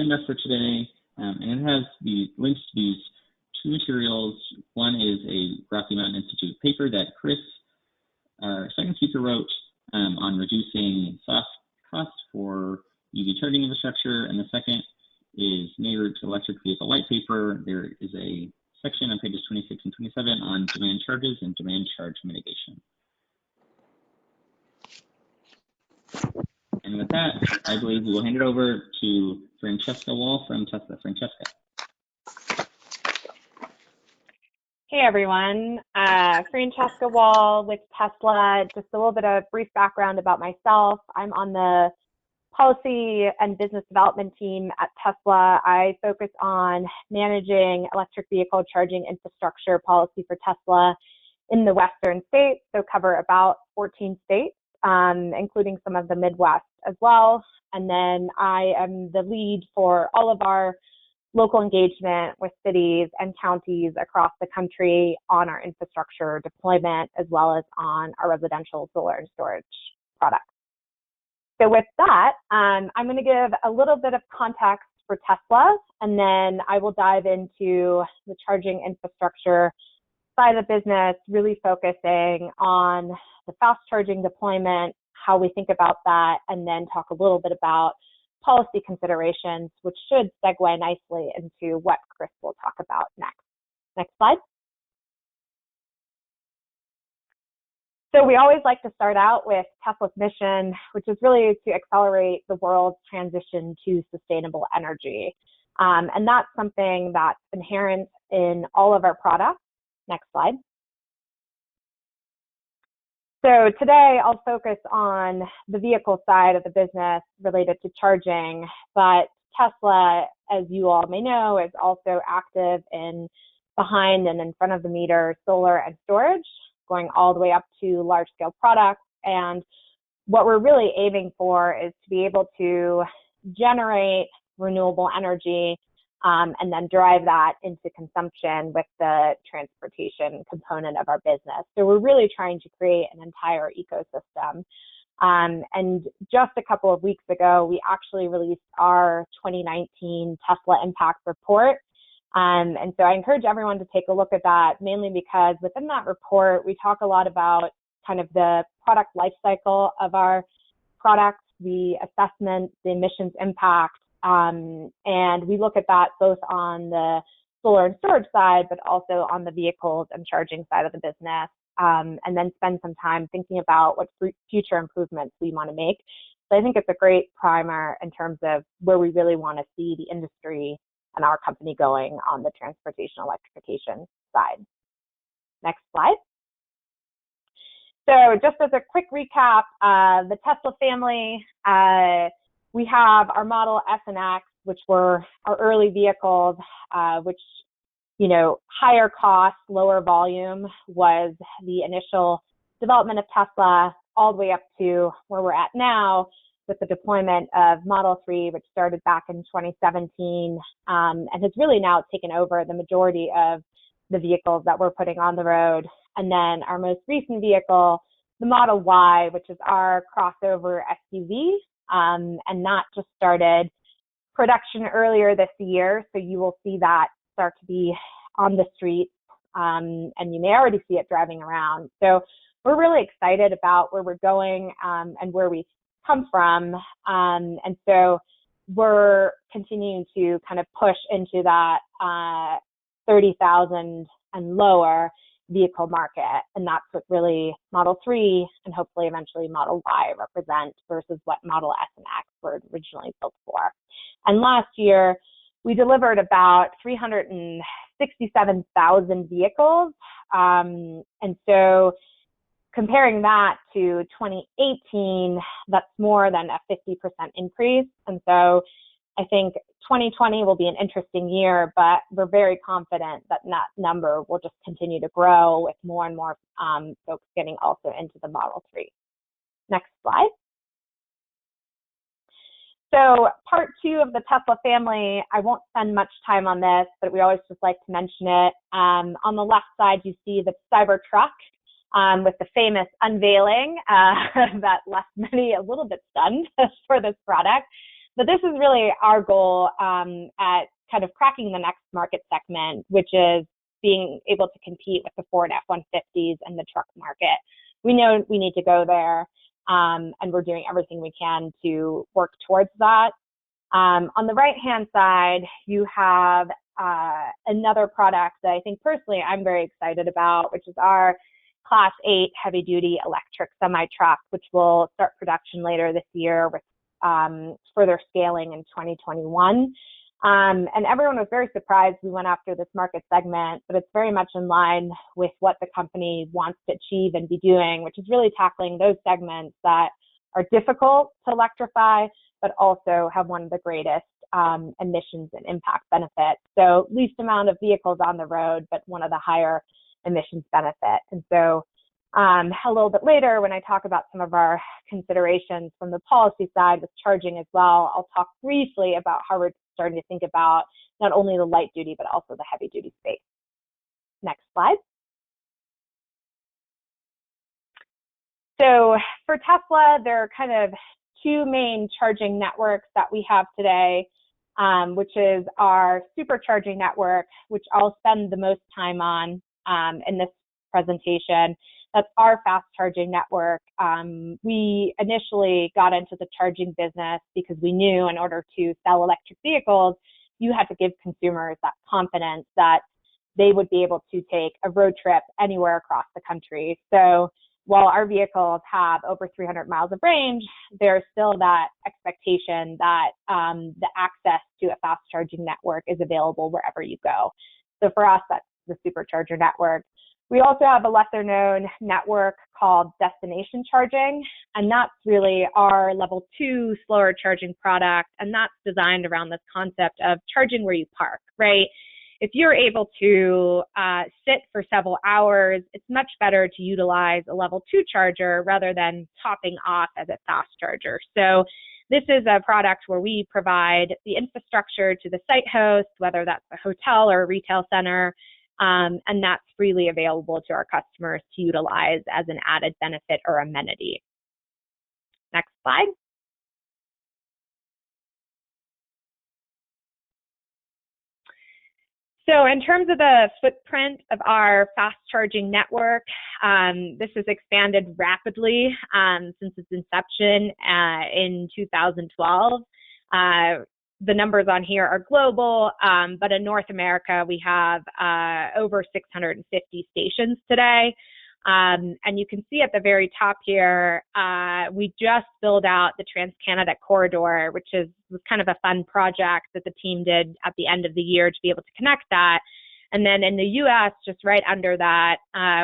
agenda for today, and it has the links to these two materials. One is a Rocky Mountain Institute paper that Chris, our second speaker, wrote on reducing soft costs for EV charging infrastructure, and the second is NARUC's electric vehicle white paper. There is a section on pages 26 and 27 on demand charges and demand charge mitigation. And with that, I believe we will hand it over to Francesca Wahl from Tesla. Francesca. Hey everyone, Francesca Wahl with Tesla. Just a little bit of brief background about myself. I'm on the policy and business development team at Tesla. I focus on managing electric vehicle charging infrastructure policy for Tesla in the Western states, so cover about 14 states, including some of the Midwest as well. And then I am the lead for all of our local engagement with cities and counties across the country on our infrastructure deployment, as well as on our residential solar and storage products. So with that, I'm going to give a little bit of context for Tesla, and then I will dive into the charging infrastructure side of the business, really focusing on the fast charging deployment, how we think about that, and then talk a little bit about policy considerations, which should segue nicely into what Chris will talk about next. Next slide. So we always like to start out with Tesla's mission, which is really to accelerate the world's transition to sustainable energy. And that's something that's inherent in all of our products. Next slide. So today I'll focus on the vehicle side of the business related to charging, but Tesla, as you all may know, is also active in behind and in front of the meter solar and storage, going all the way up to large scale products. And what we're really aiming for is to be able to generate renewable energy and then drive that into consumption with the transportation component of our business. So we're really trying to create an entire ecosystem. And just a couple of weeks ago, we actually released our 2019 Tesla Impact Report. And so I encourage everyone to take a look at that, mainly because within that report, we talk a lot about kind of the product life cycle of our products, the assessment, the emissions impact, and we look at that both on the solar and storage side, but also on the vehicles and charging side of the business, and then spend some time thinking about what future improvements we want to make. So I think it's a great primer in terms of where we really want to see the industry and our company going on the transportation electrification side. Next slide. So just as a quick recap, the Tesla family, we have our Model S and X, which were our early vehicles, which, you know, higher cost, lower volume was the initial development of Tesla, all the way up to where we're at now with the deployment of Model 3, which started back in 2017, and has really now taken over the majority of the vehicles that we're putting on the road. And then our most recent vehicle, the Model Y, which is our crossover SUV, and that just started production earlier this year. So you will see that start to be on the street, and you may already see it driving around. So we're really excited about where we're going and where we've come from. And so we're continuing to kind of push into that 30,000 and lower vehicle market. And that's what really Model 3 and hopefully eventually Model Y represent versus what Model S and X were originally built for. And last year, we delivered about 367,000 vehicles. And so comparing that to 2018, that's more than a 50% increase. And so I think 2020 will be an interesting year, but we're very confident that that number will just continue to grow with more and more folks getting also into the Model 3. Next slide. So part 2 of the Tesla family, I won't spend much time on this, but we always just like to mention it. On the left side, you see the Cybertruck with the famous unveiling that left many a little bit stunned for this product. But this is really our goal at kind of cracking the next market segment, which is being able to compete with the Ford F-150s and the truck market. We know we need to go there, and we're doing everything we can to work towards that. On the right-hand side, you have another product that I think personally I'm very excited about, which is our Class 8 heavy-duty electric semi-truck, which will start production later this year with further scaling in 2021. And everyone was very surprised we went after this market segment, but it's very much in line with what the company wants to achieve and be doing, which is really tackling those segments that are difficult to electrify, but also have one of the greatest emissions and impact benefits. So least amount of vehicles on the road, but one of the higher emissions benefit. And so a little bit later, when I talk about some of our considerations from the policy side with charging as well, I'll talk briefly about how we're starting to think about not only the light duty, but also the heavy duty space. Next slide. So for Tesla, there are kind of two main charging networks that we have today, which is our supercharging network, which I'll spend the most time on in this presentation. That's our fast charging network. We initially got into the charging business because we knew in order to sell electric vehicles, you had to give consumers that confidence that they would be able to take a road trip anywhere across the country. So while our vehicles have over 300 miles of range, there's still that expectation that the access to a fast charging network is available wherever you go. So for us, that's the supercharger network. We also have a lesser known network called destination charging, and that's really our level 2 slower charging product, and that's designed around this concept of charging where you park, right? If you're able to sit for several hours, it's much better to utilize a level 2 charger rather than topping off as a fast charger. So this is a product where we provide the infrastructure to the site host, whether that's a hotel or a retail center, and that's freely available to our customers to utilize as an added benefit or amenity. Next slide. So in terms of the footprint of our fast charging network, this has expanded rapidly since its inception in 2012. The numbers on here are global, but in North America, we have over 650 stations today. And you can see at the very top here, we just built out the Trans-Canada Corridor, which was kind of a fun project that the team did at the end of the year to be able to connect that. And then in the US, just right under that,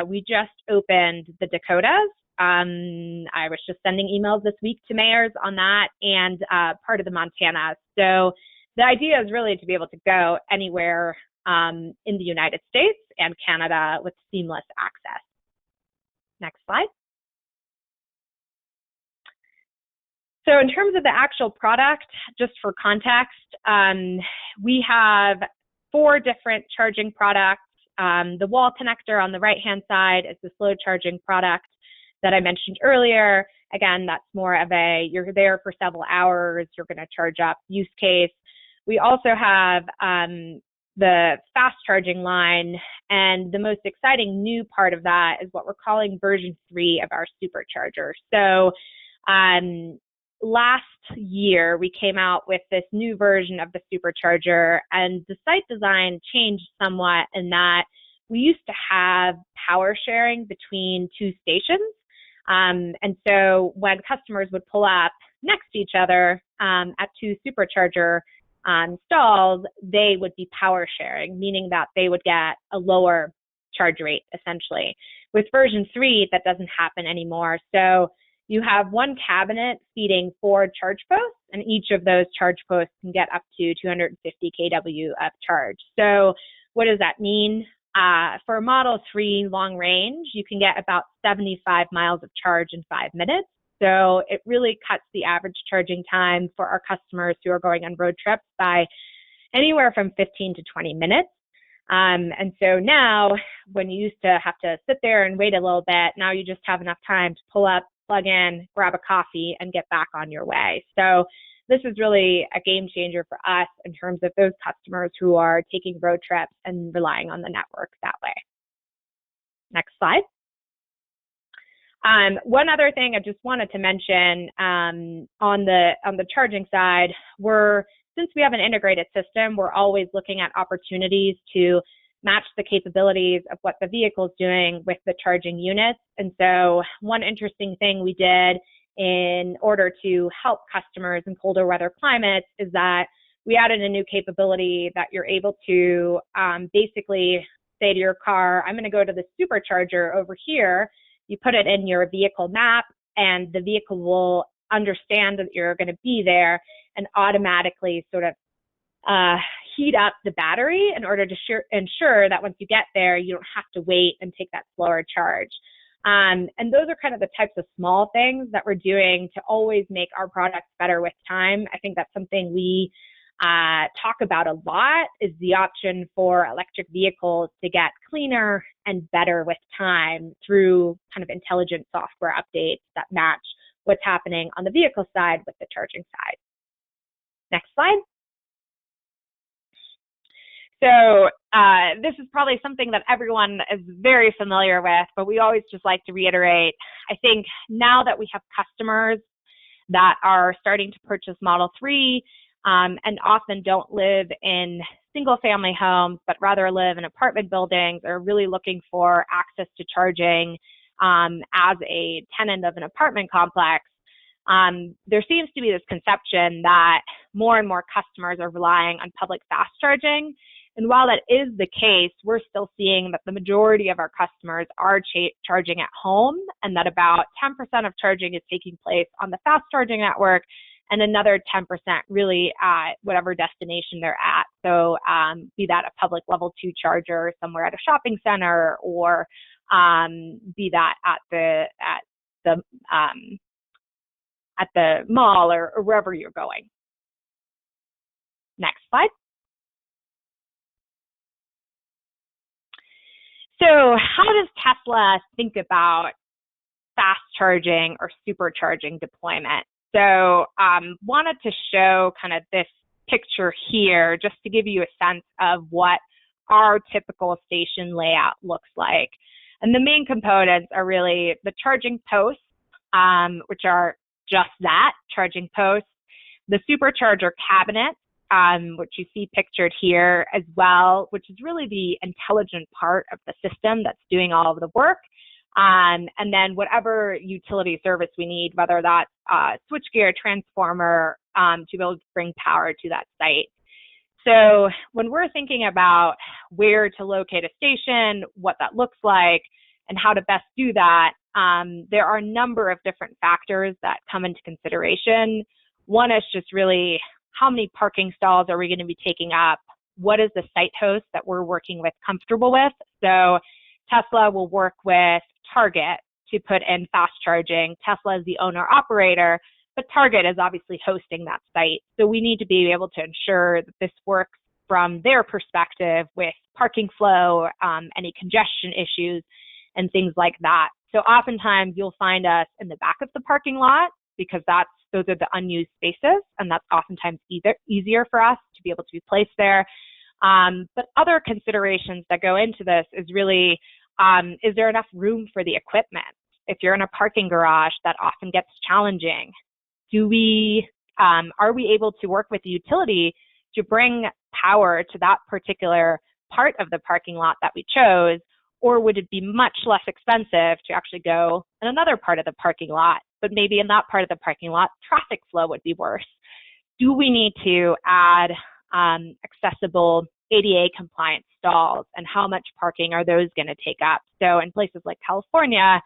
we just opened the Dakotas. I was just sending emails this week to mayors on that and part of the Montana. So the idea is really to be able to go anywhere in the United States and Canada with seamless access. Next slide. So in terms of the actual product, just for context, we have 4 different charging products. The Wahl connector on the right-hand side is the slow charging product that I mentioned earlier. Again, that's more of a, you're there for several hours, you're going to charge up use case. We also have the fast charging line, and the most exciting new part of that is what we're calling version 3 of our supercharger. So last year, we came out with this new version of the supercharger, and the site design changed somewhat in that we used to have power sharing between 2 stations. And so when customers would pull up next to each other at 2 supercharger stalls, they would be power sharing, meaning that they would get a lower charge rate, essentially. With version 3, that doesn't happen anymore. So you have one cabinet feeding 4 charge posts, and each of those charge posts can get up to 250 kW of charge. So what does that mean? For a Model 3 long range, you can get about 75 miles of charge in 5 minutes. So it really cuts the average charging time for our customers who are going on road trips by anywhere from 15 to 20 minutes. And so now, when you used to have to sit there and wait a little bit, now you just have enough time to pull up, plug in, grab a coffee, and get back on your way. So this is really a game changer for us in terms of those customers who are taking road trips and relying on the network that way. Next slide. One other thing I just wanted to mention on the charging side, since we have an integrated system, we're always looking at opportunities to match the capabilities of what the vehicle is doing with the charging units. And so one interesting thing we did in order to help customers in colder weather climates is that we added a new capability that you're able to basically say to your car, I'm going to go to the supercharger over here. You put it in your vehicle map, and the vehicle will understand that you're going to be there and automatically sort of heat up the battery in order to ensure that once you get there, you don't have to wait and take that slower charge. And those are kind of the types of small things that we're doing to always make our products better with time. I think that's something we talk about a lot, is the option for electric vehicles to get cleaner and better with time through kind of intelligent software updates that match what's happening on the vehicle side with the charging side. Next slide. So this is probably something that everyone is very familiar with, but we always just like to reiterate. I think now that we have customers that are starting to purchase Model 3 and often don't live in single-family homes, but rather live in apartment buildings, are really looking for access to charging as a tenant of an apartment complex, there seems to be this conception that more and more customers are relying on public fast charging. And while that is the case, we're still seeing that the majority of our customers are charging at home, and that about 10% of charging is taking place on the fast charging network, and another 10% really at whatever destination they're at. So be that a public level 2 charger somewhere at a shopping center, or be that at the mall or wherever you're going. Next slide. So how does Tesla think about fast charging or supercharging deployment? So wanted to show kind of this picture here just to give you a sense of what our typical station layout looks like. And the main components are really the charging posts, which are just that, charging posts, the supercharger cabinet, which you see pictured here as well, which is really the intelligent part of the system that's doing all of the work. And then whatever utility service we need, whether that's switchgear, transformer, to be able to bring power to that site. So when we're thinking about where to locate a station, what that looks like, and how to best do that, there are a number of different factors that come into consideration. One is just really how many parking stalls are we going to be taking up? What is the site host that we're working with comfortable with? So Tesla will work with Target to put in fast charging. Tesla is the owner operator, but Target is obviously hosting that site. So we need to be able to ensure that this works from their perspective with parking flow, any congestion issues, and things like that. So oftentimes you'll find us in the back of the parking lot because those are the unused spaces, and that's oftentimes easier for us to be able to be placed there. But other considerations that go into this is really, is there enough room for the equipment? If you're in a parking garage, that often gets challenging. Are we able to work with the utility to bring power to that particular part of the parking lot that we chose? Or would it be much less expensive to actually go in another part of the parking lot? But maybe in that part of the parking lot, traffic flow would be worse. Do we need to add accessible ADA compliant stalls, and how much parking are those going to take up? So in places like California,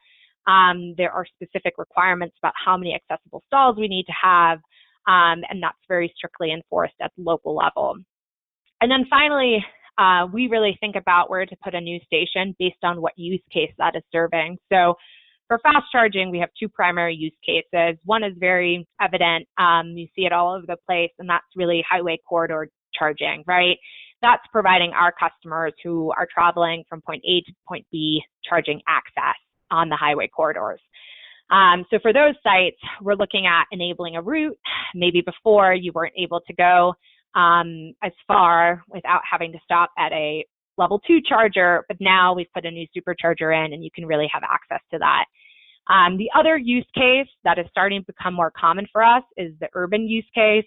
there are specific requirements about how many accessible stalls we need to have, and that's very strictly enforced at the local level. And then finally, we really think about where to put a new station based on what use case that is serving. So for fast charging, we have two primary use cases. One is very evident. You see it all over the place, and that's really highway corridor charging, right? That's providing our customers who are traveling from point A to point B charging access on the highway corridors. So for those sites, we're looking at enabling a route. Maybe before you weren't able to go as far without having to stop at a level 2 charger, but now we've put a new supercharger in and you can really have access to that. The other use case that is starting to become more common for us is the urban use case.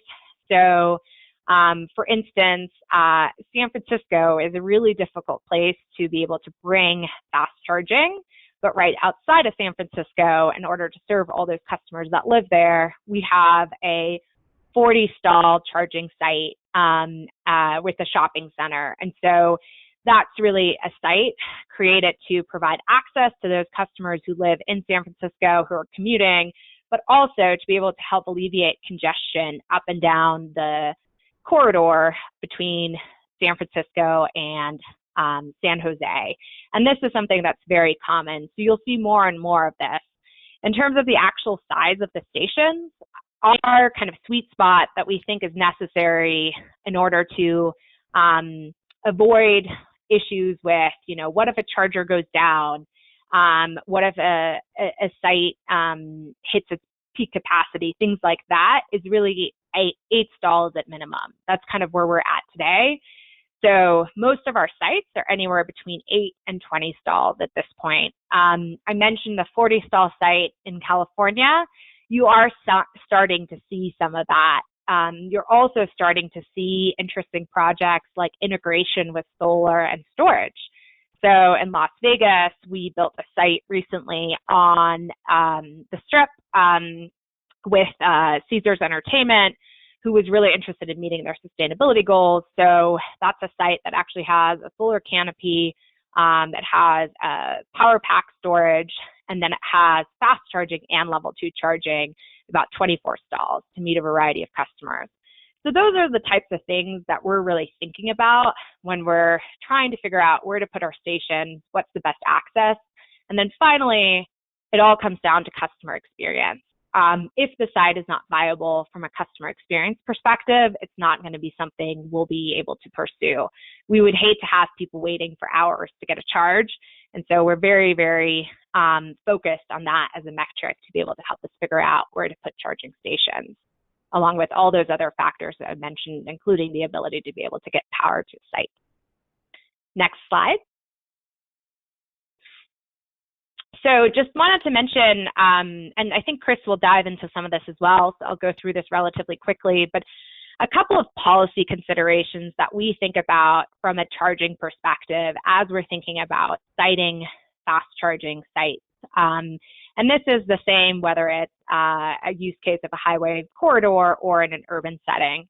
So for instance, San Francisco is a really difficult place to be able to bring fast charging, but right outside of San Francisco, in order to serve all those customers that live there, we have a 40-stall charging site with a shopping center. And so that's really a site created to provide access to those customers who live in San Francisco who are commuting, but also to be able to help alleviate congestion up and down the corridor between San Francisco and San Jose. And this is something that's very common. So you'll see more and more of this. In terms of the actual size of the stations, our kind of sweet spot that we think is necessary in order to avoid issues with, what if a charger goes down? What if a site hits its peak capacity? Things like that is really 8 stalls at minimum. That's kind of where we're at today. So most of our sites are anywhere between 8 and 20 stalls at this point. I mentioned the 40-stall site in California. You are starting to see some of that. You're also starting to see interesting projects like integration with solar and storage. So in Las Vegas, we built a site recently on the Strip with Caesars Entertainment, who was really interested in meeting their sustainability goals. So that's a site that actually has a solar canopy, that has power pack storage, and then it has fast charging and level 2 charging, about 24 stalls to meet a variety of customers. So those are the types of things that we're really thinking about when we're trying to figure out where to put our station, what's the best access. And then finally, it all comes down to customer experience. If the site is not viable from a customer experience perspective, it's not going to be something we'll be able to pursue. We would hate to have people waiting for hours to get a charge. And so we're very, very focused on that as a metric to be able to help us figure out where to put charging stations, along with all those other factors that I mentioned, including the ability to be able to get power to a site. Next slide. So just wanted to mention, and I think Chris will dive into some of this as well, so I'll go through this relatively quickly, but a couple of policy considerations that we think about from a charging perspective as we're thinking about siting fast charging sites. And this is the same whether it's a use case of a highway corridor or in an urban setting.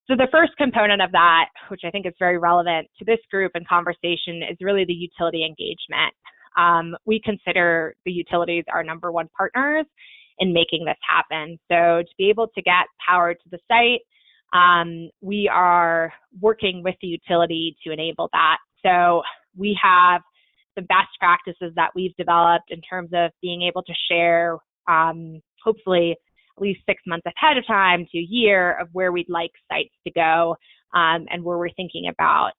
So the first component of that, which I think is very relevant to this group and conversation, is really the utility engagement. We consider the utilities our #1 partners in making this happen. So to be able to get power to the site, we are working with the utility to enable that. So we have the best practices that we've developed in terms of being able to share, hopefully at least 6 months ahead of time to a year, of where we'd like sites to go, and where we're thinking about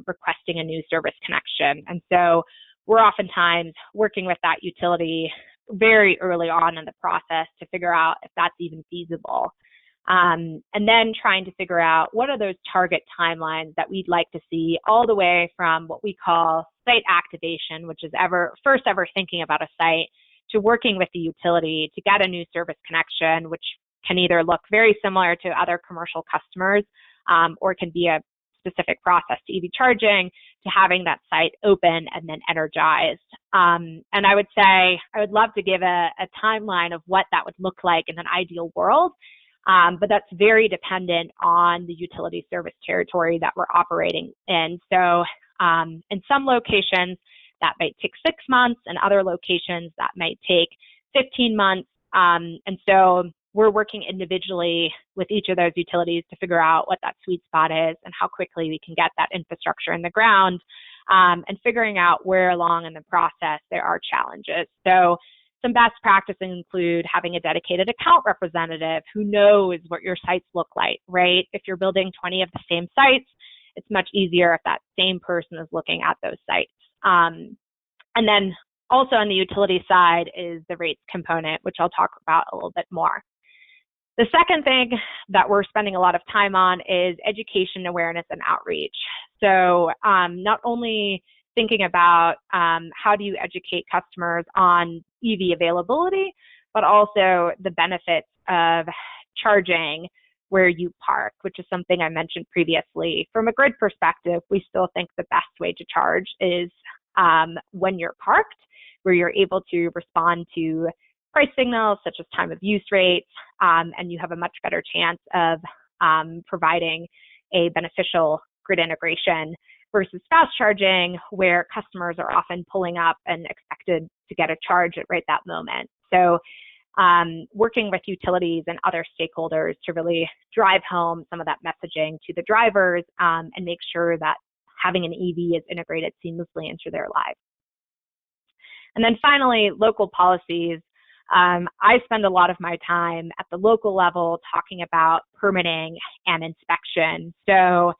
requesting a new service connection. And so we're oftentimes working with that utility very early on in the process to figure out if that's even feasible. And then trying to figure out what are those target timelines that we'd like to see, all the way from what we call site activation, which is first ever thinking about a site, to working with the utility to get a new service connection, which can either look very similar to other commercial customers, or can be a specific process to EV charging, to having that site open and then energized. And I would say, I would love to give a timeline of what that would look like in an ideal world, but that's very dependent on the utility service territory that we're operating in. So in some locations, that might take 6 months, and other locations that might take 15 months. And so we're working individually with each of those utilities to figure out what that sweet spot is and how quickly we can get that infrastructure in the ground, and figuring out where along in the process there are challenges. So some best practices include having a dedicated account representative who knows what your sites look like, right? If you're building 20 of the same sites, it's much easier if that same person is looking at those sites. And then Also on the utility side is the rates component, which I'll talk about a little bit more. The second thing that we're spending a lot of time on is education, awareness, and outreach. So not only thinking about how do you educate customers on EV availability, but also the benefits of charging where you park, which is something I mentioned previously. From a grid perspective, we still think the best way to charge is when you're parked, where you're able to respond to price signals such as time of use rates, and you have a much better chance of providing a beneficial grid integration versus fast charging, where customers are often pulling up and expected to get a charge at right that moment. So working with utilities and other stakeholders to really drive home some of that messaging to the drivers and make sure that having an EV is integrated seamlessly into their lives. And then finally, local policies. I spend a lot of my time at the local level talking about permitting and inspection. So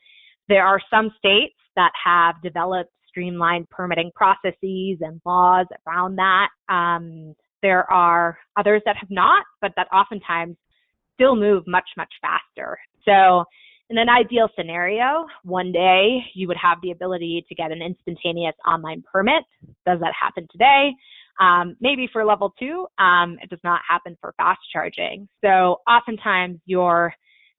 there are some states that have developed streamlined permitting processes and laws around that. There are others that have not, but that oftentimes still move much, much faster. So in an ideal scenario, one day you would have the ability to get an instantaneous online permit. Does that happen today? Maybe for level 2, it does not happen for fast charging. So oftentimes you're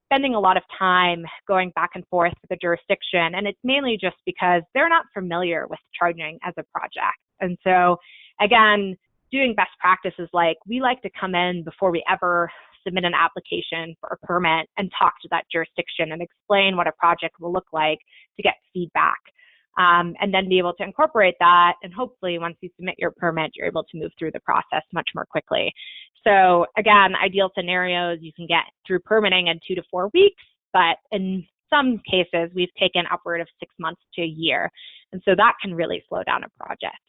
spending a lot of time going back and forth with the jurisdiction, and it's mainly just because they're not familiar with charging as a project. And so again, doing best practices like we like to come in before we ever submit an application for a permit and talk to that jurisdiction and explain what a project will look like to get feedback. And then be able to incorporate that, and hopefully once you submit your permit, you're able to move through the process much more quickly. So again, ideal scenarios, you can get through permitting in 2 to 4 weeks, but in some cases, we've taken upward of 6 months to a year. And so that can really slow down a project.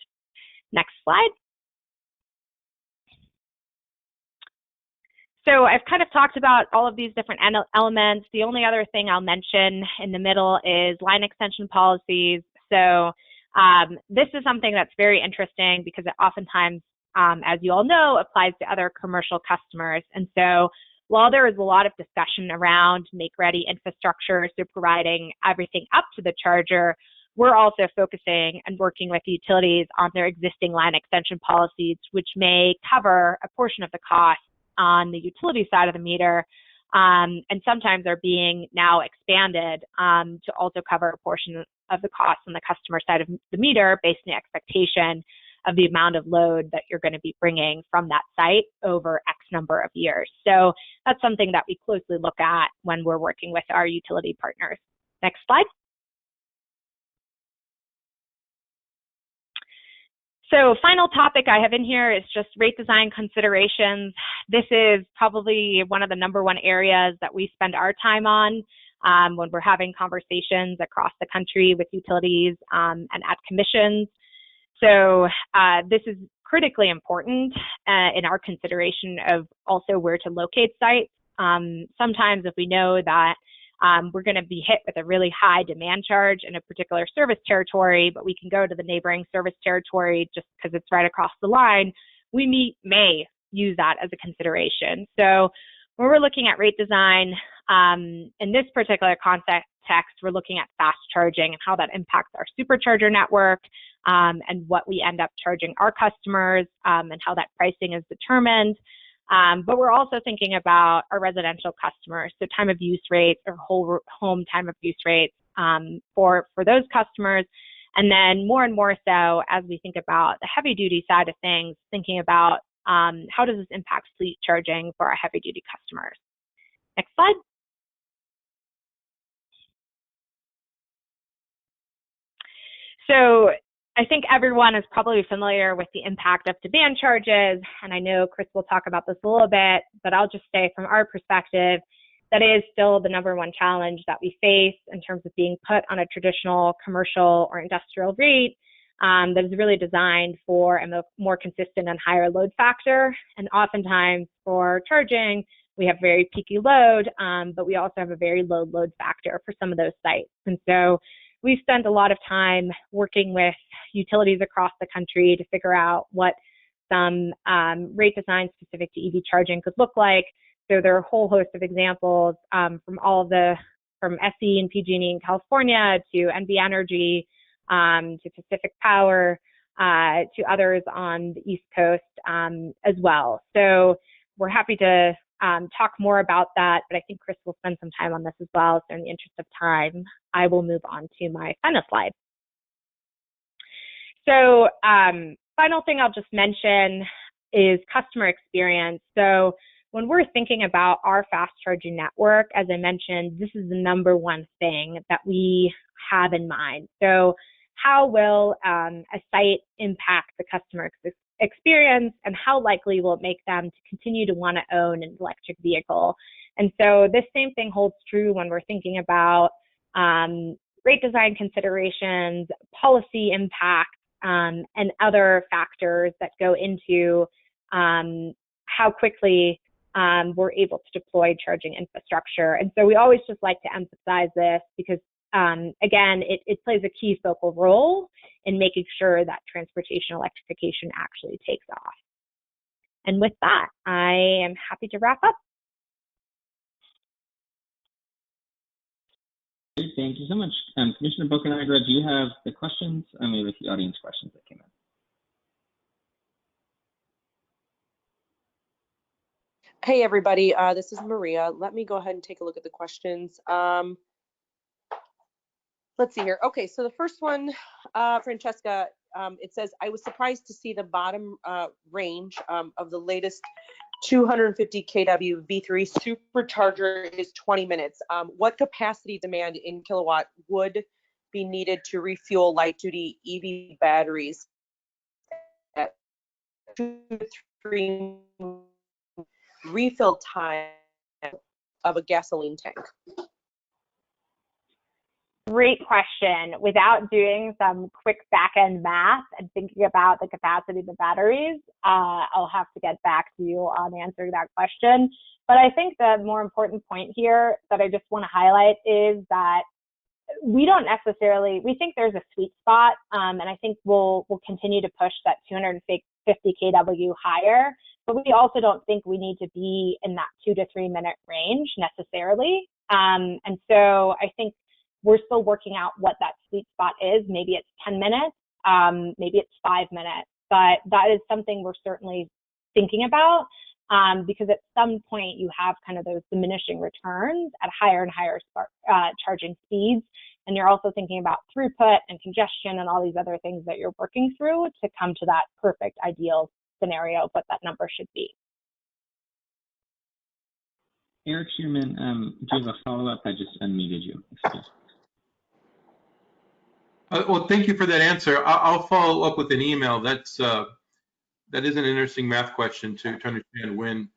Next slide. So I've kind of talked about all of these different elements. The only other thing I'll mention in the middle is line extension policies. So this is something that's very interesting because it oftentimes, as you all know, applies to other commercial customers. And so while there is a lot of discussion around make-ready infrastructure, so providing everything up to the charger, we're also focusing and working with utilities on their existing line extension policies, which may cover a portion of the cost on the utility side of the meter, and sometimes are being now expanded to also cover a portion of the cost on the customer side of the meter based on the expectation of the amount of load that you're going to be bringing from that site over X number of years. So that's something that we closely look at when we're working with our utility partners. Next slide. So final topic I have in here is just rate design considerations. This is probably one of the #1 areas that we spend our time on when we're having conversations across the country with utilities and at commissions. So this is critically important in our consideration of also where to locate sites. Sometimes if we know that we're going to be hit with a really high demand charge in a particular service territory, but we can go to the neighboring service territory just because it's right across the line, we may use that as a consideration. So when we're looking at rate design, in this particular context, we're looking at fast charging and how that impacts our supercharger network and what we end up charging our customers and how that pricing is determined. But we're also thinking about our residential customers, so time of use rates or whole home time of use rates for those customers. And then more and more so as we think about the heavy duty side of things, thinking about how does this impact fleet charging for our heavy duty customers. Next slide. So I think everyone is probably familiar with the impact of demand charges, and I know Chris will talk about this a little bit, but I'll just say from our perspective, that is still the #1 challenge that we face in terms of being put on a traditional commercial or industrial rate that is really designed for a more consistent and higher load factor. And oftentimes for charging, we have very peaky load, but we also have a very low load factor for some of those sites. And so we've spent a lot of time working with utilities across the country to figure out what some rate design specific to EV charging could look like. So there are a whole host of examples from SE and PG&E in California to NV Energy to Pacific Power to others on the East Coast as well. So we're happy to talk more about that, but I think Chris will spend some time on this as well. So in the interest of time, I will move on to my final slide. So final thing I'll just mention is customer experience. So when we're thinking about our fast charging network, as I mentioned, this is the number one thing that we have in mind. So how will a site impact the customer experience, and how likely will it make them to continue to want to own an electric vehicle? And so this same thing holds true when we're thinking about rate design considerations, policy impact, and other factors that go into how quickly we're able to deploy charging infrastructure. And so we always just like to emphasize this because, again, it plays a key focal role in making sure that transportation electrification actually takes off. And with that, I am happy to wrap up. Great, thank you so much. Commissioner Bocanegra, do you have the questions? We have a few audience questions that came in. Hey, everybody. This is Maria. Let me go ahead and take a look at the questions. Let's see here. Okay, so the first one, Francesca, it says, I was surprised to see the bottom range of the latest 250 kW V3 supercharger is 20 minutes. What capacity demand in kilowatt would be needed to refuel light-duty EV batteries at 2 to 3 refill time of a gasoline tank? Great question. Without doing some quick back-end math and thinking about the capacity of the batteries, I'll have to get back to you on answering that question. But I think the more important point here that I just want to highlight is that we don't necessarily, we think there's a sweet spot, and I think we'll continue to push that 250 kW higher, but we also don't think we need to be in that 2 to 3 minute range necessarily. And so I think we're still working out what that sweet spot is. Maybe it's 10 minutes, maybe it's 5 minutes, but that is something we're certainly thinking about because at some point you have kind of those diminishing returns at higher and higher charging speeds. And you're also thinking about throughput and congestion and all these other things that you're working through to come to that perfect ideal scenario of what that number should be. Eric Shearman, do you have a follow-up? I just unmuted you. Excuse. Well, thank you for that answer. I'll follow up with an email. That is an interesting math question to understand when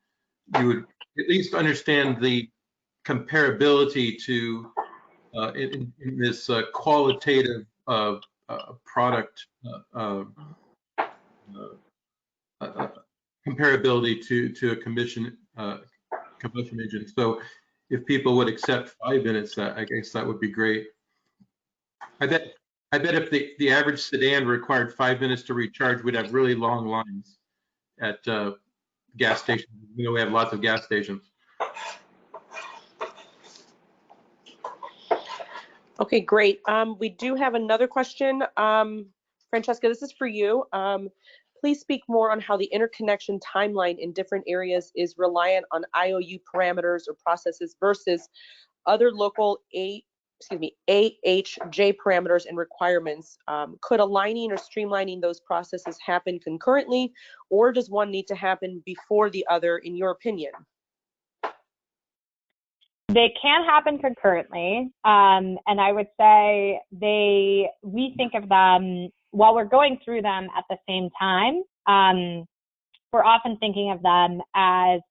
you would at least understand the comparability to in this qualitative product comparability to a combustion engine. So if people would accept 5 minutes, I guess that would be great. I bet if the average sedan required 5 minutes to recharge, we'd have really long lines at gas stations. You know, we have lots of gas stations. Okay, great. We do have another question. Francesca, this is for you. Please speak more on how the interconnection timeline in different areas is reliant on IOU parameters or processes versus other local AHJ parameters and requirements. Could aligning or streamlining those processes happen concurrently, or does one need to happen before the other, in your opinion? They can happen concurrently, and I would say we think of them while we're going through them at the same time. We're often thinking of them as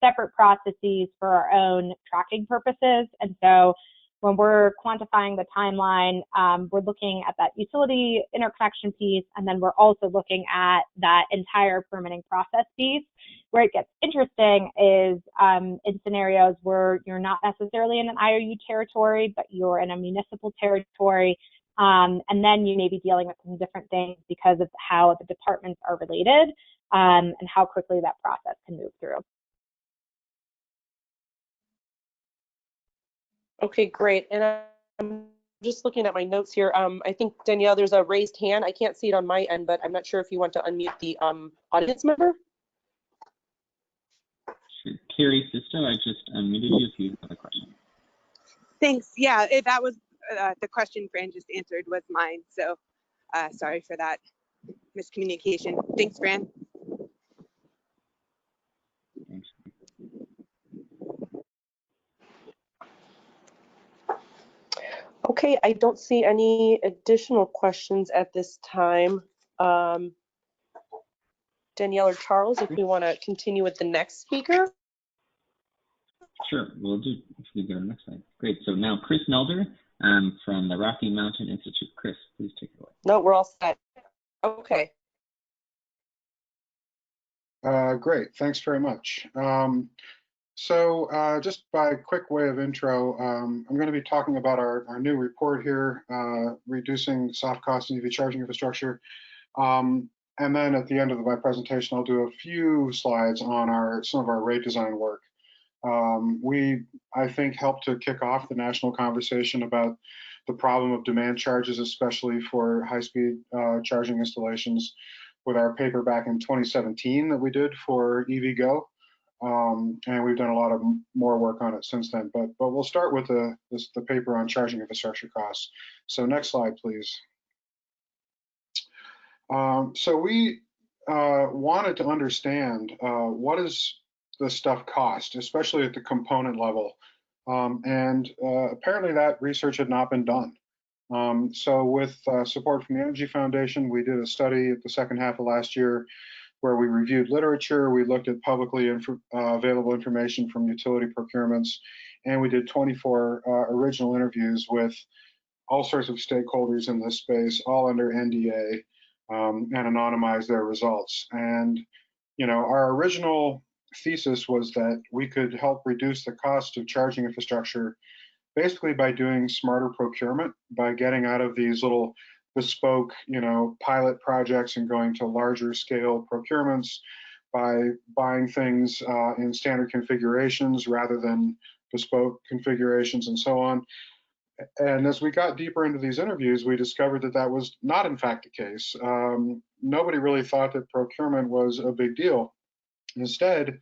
separate processes for our own tracking purposes, and so when we're quantifying the timeline, we're looking at that utility interconnection piece, and then we're also looking at that entire permitting process piece. Where it gets interesting is in scenarios where you're not necessarily in an IOU territory, but you're in a municipal territory, And then you may be dealing with some different things because of how the departments are related and how quickly that process can move through. Okay, great. And I'm just looking at my notes here. I think, Danielle, there's a raised hand. I can't see it on my end, but I'm not sure if you want to unmute the audience member. Sure. Carrie Sisto, I just unmuted you if you have a question. Thanks. Yeah, that was the question Fran just answered was mine. So sorry for that miscommunication. Thanks, Fran. Thanks. Okay, I don't see any additional questions at this time. Danielle or Charles, if we want to continue with the next speaker. Sure, we'll do. If we go to the next slide. Great. So now Chris Nelder from the Rocky Mountain Institute. Chris, please take it away. No, we're all set. Okay. Great. Thanks very much. Just by quick way of intro, I'm going to be talking about our new report here, reducing soft costs in EV charging infrastructure. And then at the end of my presentation, I'll do a few slides on some of our rate design work. We, I think, helped to kick off the national conversation about the problem of demand charges, especially for high-speed charging installations, with our paper back in 2017 that we did for EVgo. And we've done a lot of more work on it since then. But we'll start with the paper on charging infrastructure costs. So next slide, please. So we wanted to understand what does this stuff cost, especially at the component level. Apparently that research had not been done. So with support from the Energy Foundation, we did a study at the second half of last year where we reviewed literature, we looked at publicly available information from utility procurements, and we did 24 original interviews with all sorts of stakeholders in this space, all under NDA, and anonymized their results. And, you know, our original thesis was that we could help reduce the cost of charging infrastructure basically by doing smarter procurement, by getting out of these little bespoke, you know, pilot projects and going to larger scale procurements, by buying things in standard configurations rather than bespoke configurations and so on. And as we got deeper into these interviews, we discovered that that was not in fact the case. Nobody really thought that procurement was a big deal. Instead,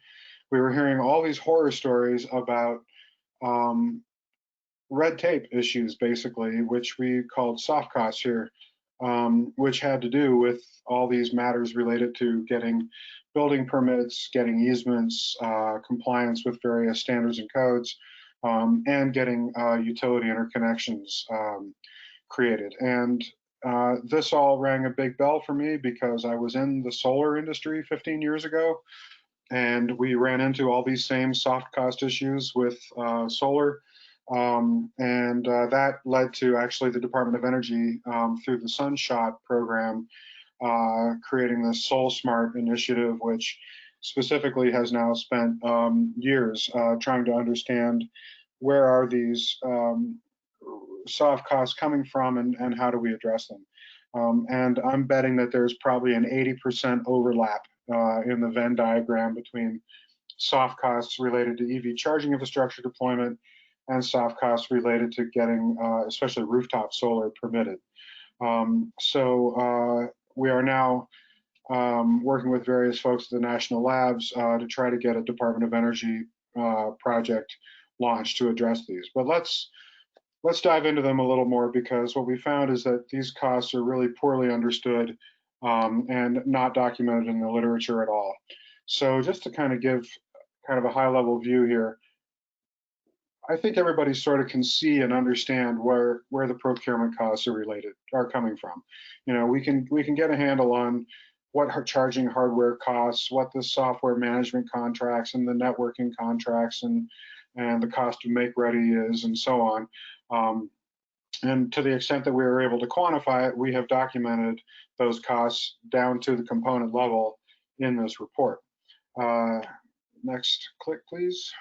we were hearing all these horror stories about red tape issues, basically, which we called soft costs here, which had to do with all these matters related to getting building permits, getting easements, compliance with various standards and codes, and getting utility interconnections created. And this all rang a big bell for me because I was in the solar industry 15 years ago, and we ran into all these same soft cost issues with solar. That led to actually the Department of Energy through the Sunshot program creating the SolSmart initiative, which specifically has now spent years trying to understand where are these soft costs coming from and how do we address them. And I'm betting that there's probably an 80% overlap in the Venn diagram between soft costs related to EV charging infrastructure deployment and soft costs related to getting especially rooftop solar permitted. We are now working with various folks at the national labs to try to get a Department of Energy project launched to address these. But let's dive into them a little more, because what we found is that these costs are really poorly understood and not documented in the literature at all. So just to kind of give kind of a high level view here, I think everybody sort of can see and understand where the procurement costs are coming from. You know, we can get a handle on what charging hardware costs, what the software management contracts and the networking contracts and the cost of make ready is, and so on. And to the extent that we were able to quantify it, we have documented those costs down to the component level in this report. Next click, please.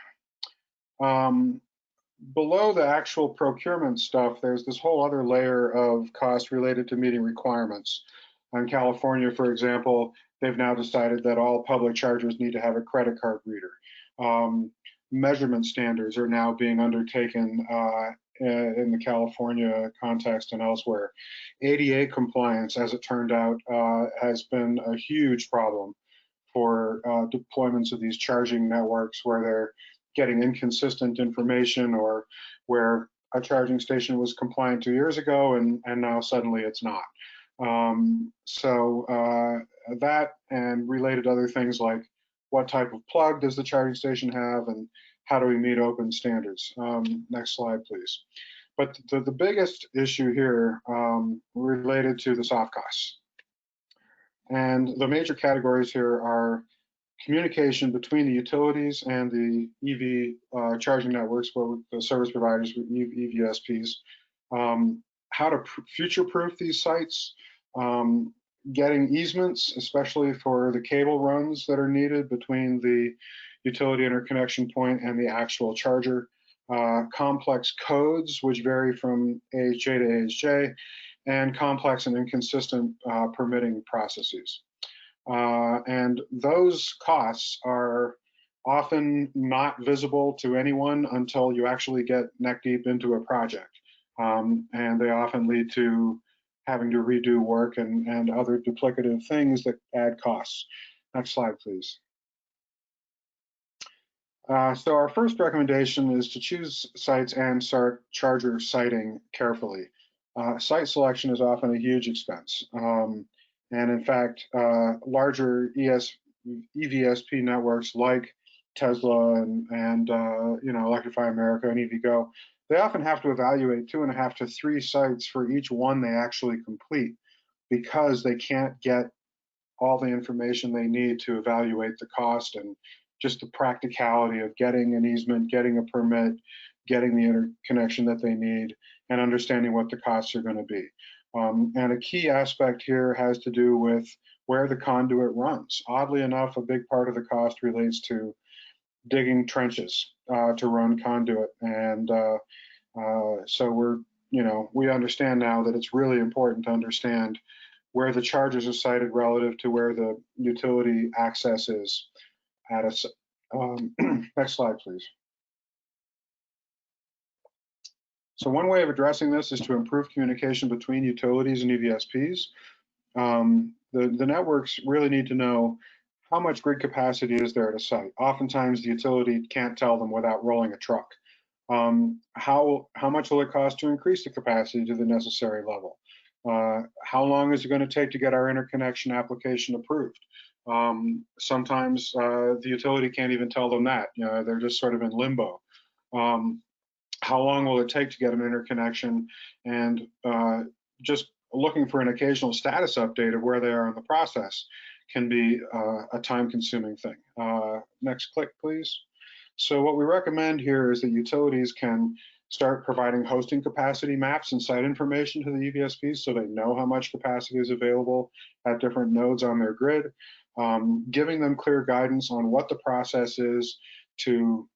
below the actual procurement stuff, there's this whole other layer of cost related to meeting requirements. In California, for example, they've now decided that all public chargers need to have a credit card reader. Measurement standards are now being undertaken in the California context and elsewhere. ADA compliance, as it turned out, has been a huge problem for deployments of these charging networks where they're getting inconsistent information, or where a charging station was compliant 2 years ago and now suddenly it's not. That and related other things like what type of plug does the charging station have and how do we meet open standards? Next slide, please. But the biggest issue here related to the soft costs. And the major categories here are communication between the utilities and the EV charging networks, the service providers, EVSPs, how to future-proof these sites, getting easements, especially for the cable runs that are needed between the utility interconnection point and the actual charger, complex codes, which vary from AHJ to AHJ, and complex and inconsistent permitting processes. And those costs are often not visible to anyone until you actually get neck deep into a project. And they often lead to having to redo work and other duplicative things that add costs. Next slide, please. So our first recommendation is to choose sites and start charger siting carefully. Site selection is often a huge expense. And in fact, larger EVSP networks like Tesla and Electrify America and EVgo, they often have to evaluate 2.5 to 3 sites for each one they actually complete, because they can't get all the information they need to evaluate the cost and just the practicality of getting an easement, getting a permit, getting the interconnection that they need, and understanding what the costs are going to be. And a key aspect here has to do with where the conduit runs. Oddly enough, a big part of the cost relates to digging trenches to run conduit. And so we understand now that it's really important to understand where the chargers are sited relative to where the utility access is at a, next slide, please. So one way of addressing this is to improve communication between utilities and EVSPs. The networks really need to know how much grid capacity is there at a site. Oftentimes the utility can't tell them without rolling a truck. How much will it cost to increase the capacity to the necessary level? How long is it going to take to get our interconnection application approved? Sometimes the utility can't even tell them that. They're just sort of in limbo. How long will it take to get an interconnection? And just looking for an occasional status update of where they are in the process can be a time-consuming thing. Next click, please. So what we recommend here is that utilities can start providing hosting capacity maps and site information to the EVSPs so they know how much capacity is available at different nodes on their grid, giving them clear guidance on what the process is to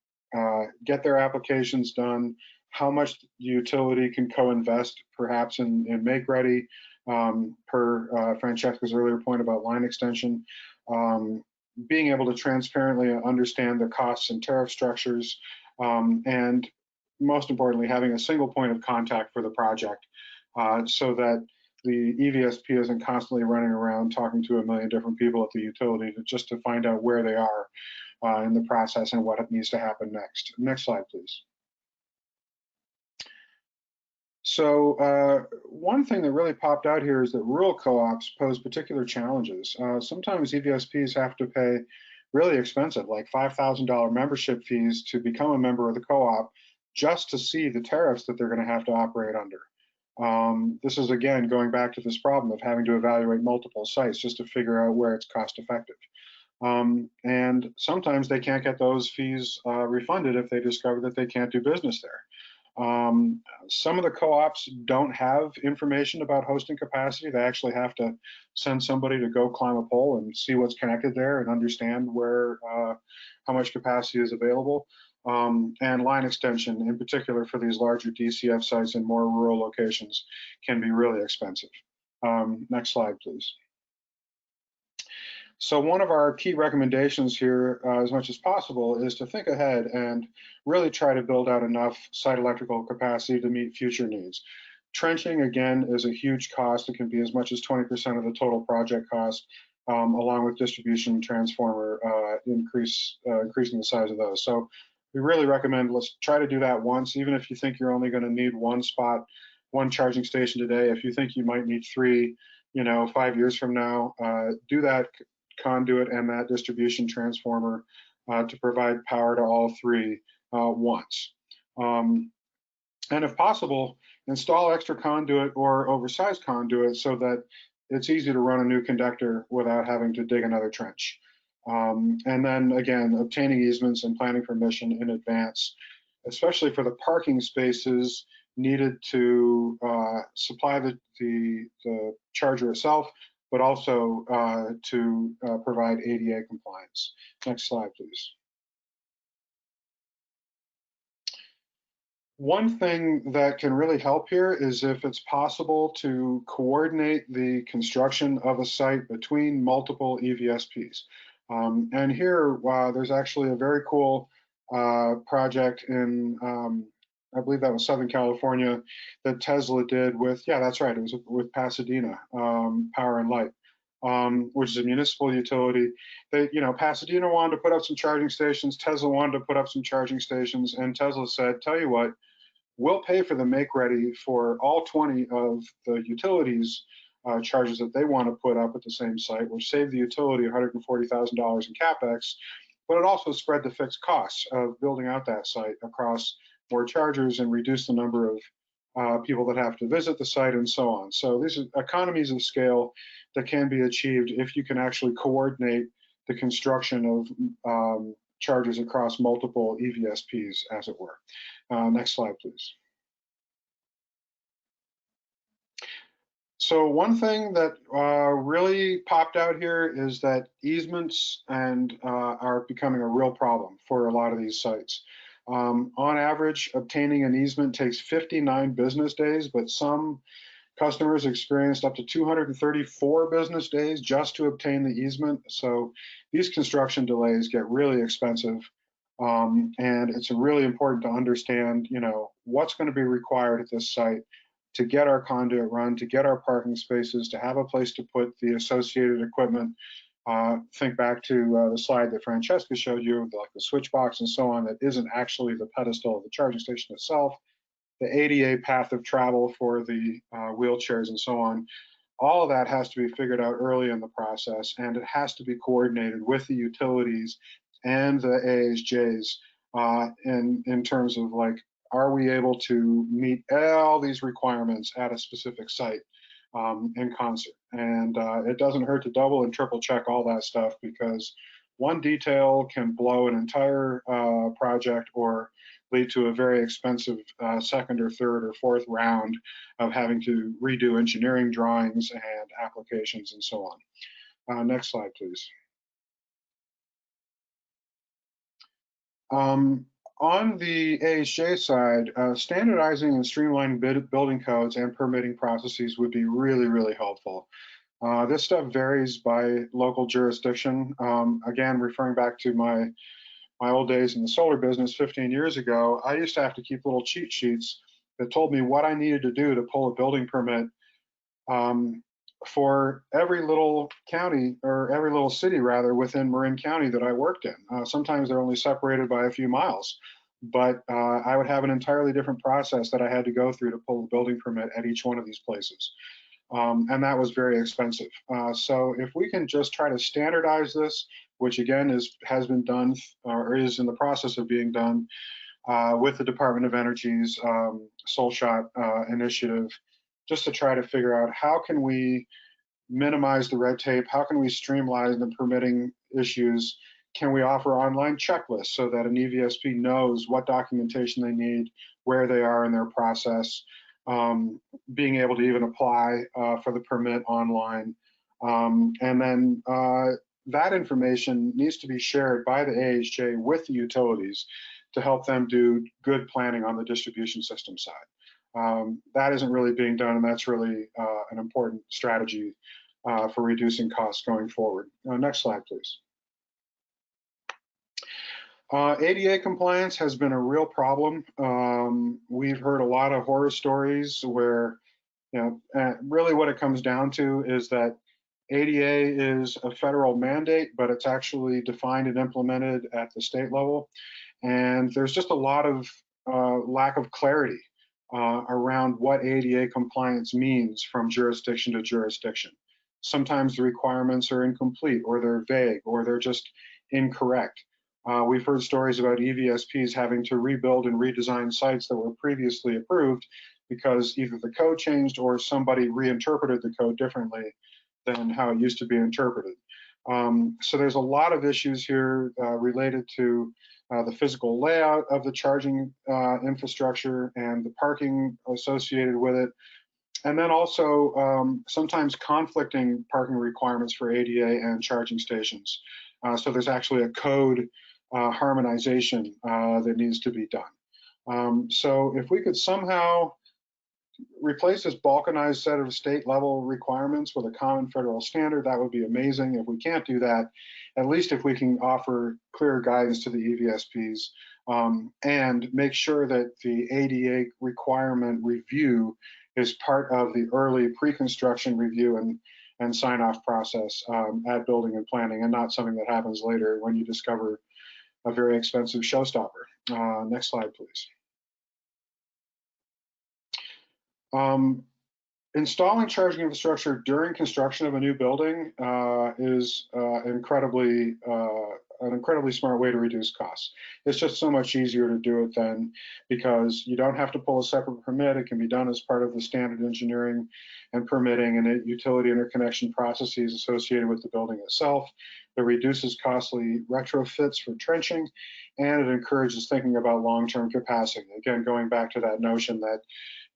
get their applications done, how much the utility can co-invest perhaps in make-ready, per Francesca's earlier point about line extension, being able to transparently understand the costs and tariff structures, and most importantly, having a single point of contact for the project so that the EVSP isn't constantly running around talking to a million different people at the utility just to find out where they are in the process and what needs to happen next. Next slide, please. So one thing that really popped out here is that rural co-ops pose particular challenges. Sometimes EVSPs have to pay really expensive, like $5,000 membership fees to become a member of the co-op just to see the tariffs that they're going to have to operate under. This is, again, going back to this problem of having to evaluate multiple sites just to figure out where it's cost effective. And sometimes they can't get those fees refunded if they discover that they can't do business there. Some of the co-ops don't have information about hosting capacity. They actually have to send somebody to go climb a pole and see what's connected there and understand where how much capacity is available. and line extension, in particular for these larger DCF sites in more rural locations, can be really expensive. Next slide, please. So one of our key recommendations here, as much as possible, is to think ahead and really try to build out enough site electrical capacity to meet future needs. Trenching, again, is a huge cost. It can be as much as 20% of the total project cost, along with distribution transformer increasing the size of those. So we really recommend, let's try to do that once, even if you think you're only going to need one spot, one charging station today. If you think you might need 3, 5 years from now, do that conduit and that distribution transformer to provide power to all 3 once. And if possible, install extra conduit or oversized conduit so that it's easy to run a new conductor without having to dig another trench. And then again, obtaining easements and planning permission in advance, especially for the parking spaces needed to supply the charger itself, but also to provide ADA compliance. Next slide, please. One thing that can really help here is if it's possible to coordinate the construction of a site between multiple EVSPs. And here, there's actually a very cool project in, I believe that was Southern California, that Tesla did with, yeah, that's right, it was with Pasadena Power and Light, which is a municipal utility. They, Pasadena wanted to put up some charging stations, Tesla wanted to put up some charging stations, and Tesla said, tell you what, we'll pay for the make ready for all 20 of the utilities charges that they want to put up at the same site, which saved the utility $140,000 in CapEx, but it also spread the fixed costs of building out that site across more chargers and reduce the number of people that have to visit the site and so on. So these are economies of scale that can be achieved if you can actually coordinate the construction of chargers across multiple EVSPs, as it were. Next slide, please. So one thing that really popped out here is that easements are becoming a real problem for a lot of these sites. On average, obtaining an easement takes 59 business days, but some customers experienced up to 234 business days just to obtain the easement. So these construction delays get really expensive. And it's really important to understand, what's going to be required at this site to get our conduit run, to get our parking spaces, to have a place to put the associated equipment. Think back to the slide that Francesca showed you, like the switch box and so on, that isn't actually the pedestal of the charging station itself, the ADA path of travel for the wheelchairs and so on. All of that has to be figured out early in the process, and it has to be coordinated with the utilities and the AHJs in terms of, like, are we able to meet all these requirements at a specific site in concert? And it doesn't hurt to double and triple check all that stuff, because one detail can blow an entire project or lead to a very expensive second or third or fourth round of having to redo engineering drawings and applications and so on. Next slide, please. On the AHJ side, standardizing and streamlining building codes and permitting processes would be really, really helpful. This stuff varies by local jurisdiction. Again, referring back to my old days in the solar business 15 years ago, I used to have to keep little cheat sheets that told me what I needed to do to pull a building permit for every little county, or every little city rather, within Marin County that I worked in. Sometimes they're only separated by a few miles, but I would have an entirely different process that I had to go through to pull a building permit at each one of these places. And that was very expensive. So if we can just try to standardize this, which again has been done or is in the process of being done with the Department of Energy's Sole Shot initiative, just to try to figure out how can we minimize the red tape, how can we streamline the permitting issues, can we offer online checklists so that an EVSP knows what documentation they need, where they are in their process, being able to even apply for the permit online. And then that information needs to be shared by the AHJ with the utilities to help them do good planning on the distribution system side. That isn't really being done, and that's really an important strategy for reducing costs going forward. Next slide, please. ADA compliance has been a real problem. We've heard a lot of horror stories where, really what it comes down to is that ADA is a federal mandate, but it's actually defined and implemented at the state level. And there's just a lot of lack of clarity around what ADA compliance means from jurisdiction to jurisdiction. Sometimes the requirements are incomplete, or they're vague, or they're just incorrect. We've heard stories about EVSPs having to rebuild and redesign sites that were previously approved because either the code changed or somebody reinterpreted the code differently than how it used to be interpreted. So there's a lot of issues here related to the physical layout of the charging infrastructure and the parking associated with it. And then also sometimes conflicting parking requirements for ADA and charging stations. So there's actually a code harmonization that needs to be done. So if we could somehow replace this balkanized set of state level requirements with a common federal standard, that would be amazing. If we can't do that, at least if we can offer clear guidance to the EVSPs and make sure that the ADA requirement review is part of the early pre-construction review and sign-off process at building and planning, and not something that happens later when you discover a very expensive showstopper. Next slide, please. Installing charging infrastructure during construction of a new building is an incredibly smart way to reduce costs. It's just so much easier to do it then, because you don't have to pull a separate permit. It can be done as part of the standard engineering and permitting and utility interconnection processes associated with the building itself. It reduces costly retrofits for trenching, and it encourages thinking about long-term capacity. Again, going back to that notion that,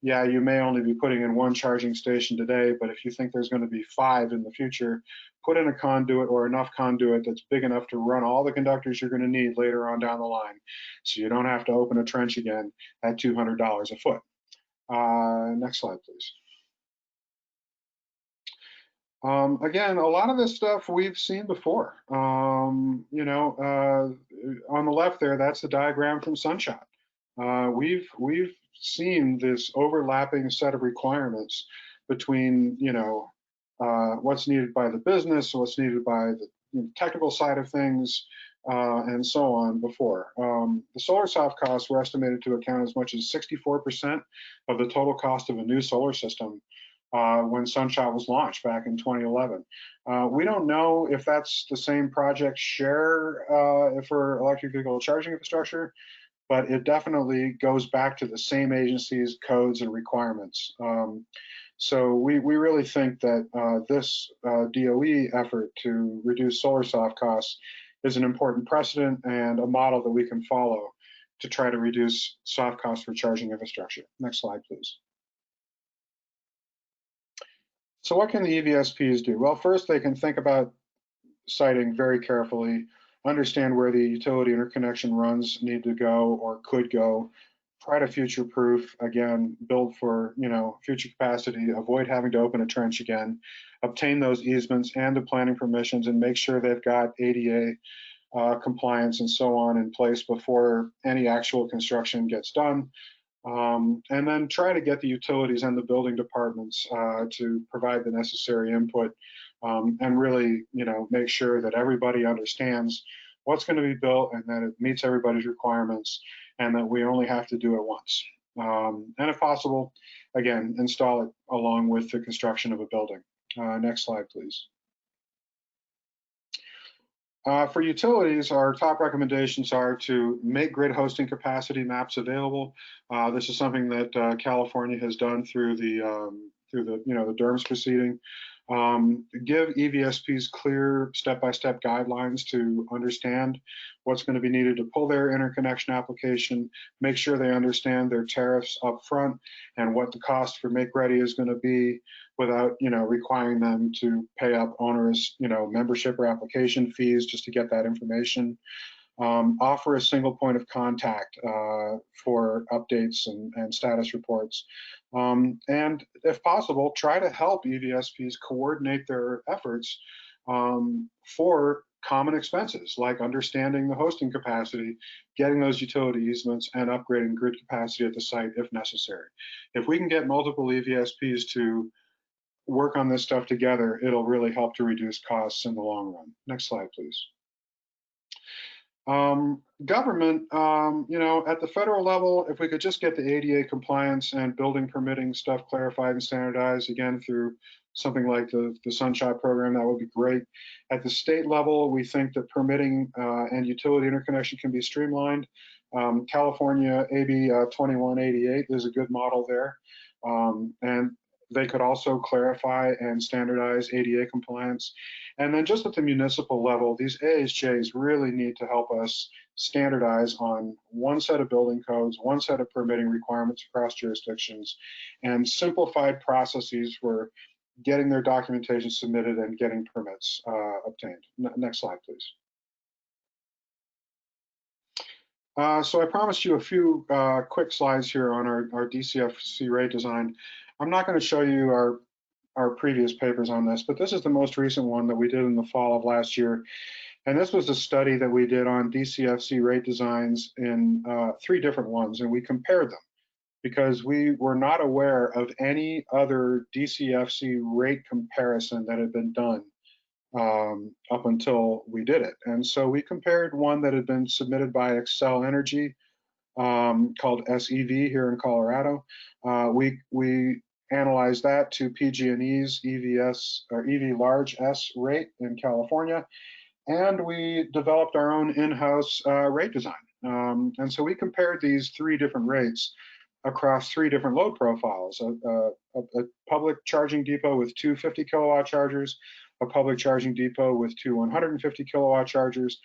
yeah, you may only be putting in one charging station today, but if you think there's going to be 5 in the future, put in a conduit or enough conduit that's big enough to run all the conductors you're going to need later on down the line, so you don't have to open a trench again at $200 a foot. Next slide, please. Again, a lot of this stuff we've seen before. On the left there, that's the diagram from Sunshot. We've seen this overlapping set of requirements between, what's needed by the business, what's needed by the technical side of things, and so on before. The solar soft costs were estimated to account as much as 64% of the total cost of a new solar system when Sunshot was launched back in 2011. We don't know if that's the same project share for electric vehicle charging infrastructure, but it definitely goes back to the same agencies, codes, and requirements. So we really think that this DOE effort to reduce solar soft costs is an important precedent and a model that we can follow to try to reduce soft costs for charging infrastructure. Next slide, please. So what can the EVSPs do? Well, first they can think about siting very carefully, understand where the utility interconnection runs need to go or could go, try to future-proof, again, build for future capacity, avoid having to open a trench again, obtain those easements and the planning permissions, and make sure they've got ADA compliance and so on in place before any actual construction gets done. And then try to get the utilities and the building departments to provide the necessary input and really, make sure that everybody understands what's going to be built and that it meets everybody's requirements and that we only have to do it once. And if possible, again, install it along with the construction of a building. Next slide, please. For utilities, our top recommendations are to make grid hosting capacity maps available. This is something that California has done through the DERMS proceeding. Give EVSPs clear step-by-step guidelines to understand what's going to be needed to pull their interconnection application, make sure they understand their tariffs up front and what the cost for make ready is going to be without, requiring them to pay up onerous, membership or application fees just to get that information. offer a single point of contact for updates and status reports. And if possible, try to help EVSPs coordinate their efforts for common expenses, like understanding the hosting capacity, getting those utility easements, and upgrading grid capacity at the site if necessary. If we can get multiple EVSPs to work on this stuff together, it'll really help to reduce costs in the long run. Next slide, please. Government, you know, at the federal level, if we could just get the ADA compliance and building permitting stuff clarified and standardized, again, through something like the Sunshot program, that would be great. At the state level, we think that permitting and utility interconnection can be streamlined. California AB 2188 is a good model there. And they could also clarify and standardize ADA compliance. And then just at the municipal level, these AHJs really need to help us standardize on one set of building codes, one set of permitting requirements across jurisdictions, and simplified processes for getting their documentation submitted and getting permits obtained. Next slide, please. So I promised you a few quick slides here on our DCFC rate design. I'm not going to show you our previous papers on this, but this is the most recent one that we did in the fall of last year. And this was a study that we did on DCFC rate designs in 3 different ones, and we compared them because we were not aware of any other DCFC rate comparison that had been done up until we did it. And so we compared one that had been submitted by Xcel Energy called SEV here in Colorado. We analyzed that to PG&E's EVS or EV large S rate in California, and we developed our own in-house rate design. And so we compared these 3 different rates across 3 different load profiles: a public charging depot with 2 50 kilowatt chargers, a public charging depot with 2 150 kilowatt chargers,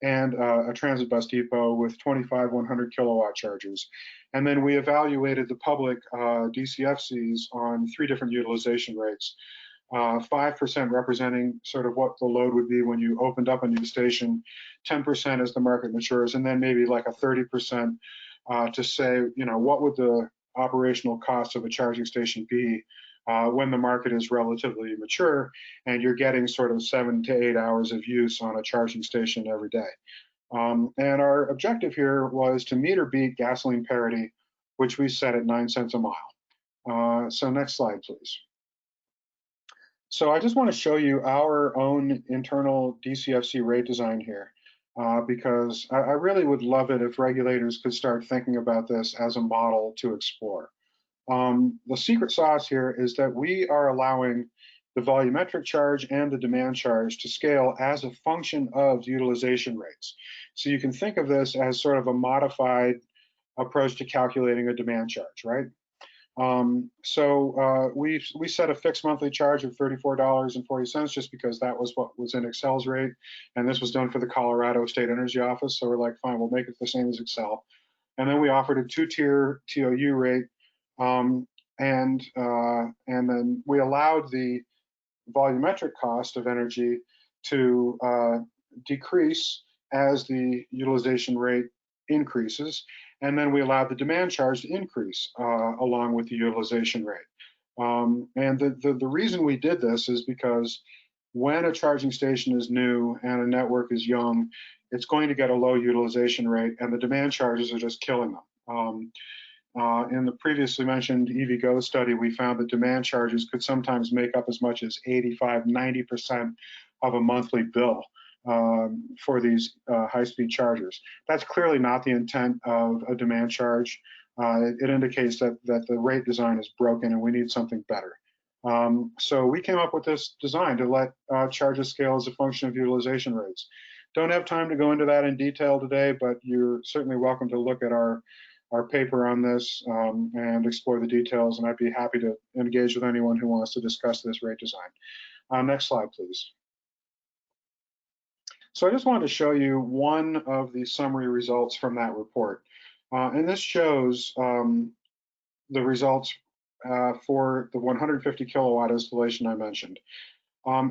and a transit bus depot with 25 100 kilowatt chargers. And then we evaluated the public DCFCs on 3 different utilization rates. 5% representing sort of what the load would be when you opened up a new station, 10% as the market matures, and then maybe like a 30% to say, you know, what would the operational cost of a charging station be when the market is relatively mature and you're getting sort of 7 to 8 hours of use on a charging station every day. And our objective here was to meet or beat gasoline parity, which we set at 9 cents a mile. So next slide, please. So I just want to show you our own internal DCFC rate design here, because I really would love it if regulators could start thinking about this as a model to explore. The secret sauce here is that we are allowing the volumetric charge and the demand charge to scale as a function of utilization rates. So you can think of this as sort of a modified approach to calculating a demand charge, right? We set a fixed monthly charge of $34.40 just because that was what was in Xcel's rate, and this was done for the Colorado State Energy Office. So we're like, fine, we'll make it the same as Xcel. And then we offered a 2-tier TOU rate, and then we allowed the volumetric cost of energy to decrease as the utilization rate increases, and then we allowed the demand charge to increase along with the utilization rate. And the reason we did this is because when a charging station is new and a network is young, it's going to get a low utilization rate, and the demand charges are just killing them. In the previously mentioned EVgo study, we found that demand charges could sometimes make up as much as 85–90% of a monthly bill for these high-speed chargers. That's clearly not the intent of a demand charge. It indicates that the rate design is broken and we need something better. So we came up with this design to let charges scale as a function of utilization rates. Don't have time to go into that in detail today, but you're certainly welcome to look at our paper on this and explore the details, and I'd be happy to engage with anyone who wants to discuss this rate design. Next slide, please. So I just wanted to show you one of the summary results from that report. And this shows the results for the 150 kilowatt installation I mentioned.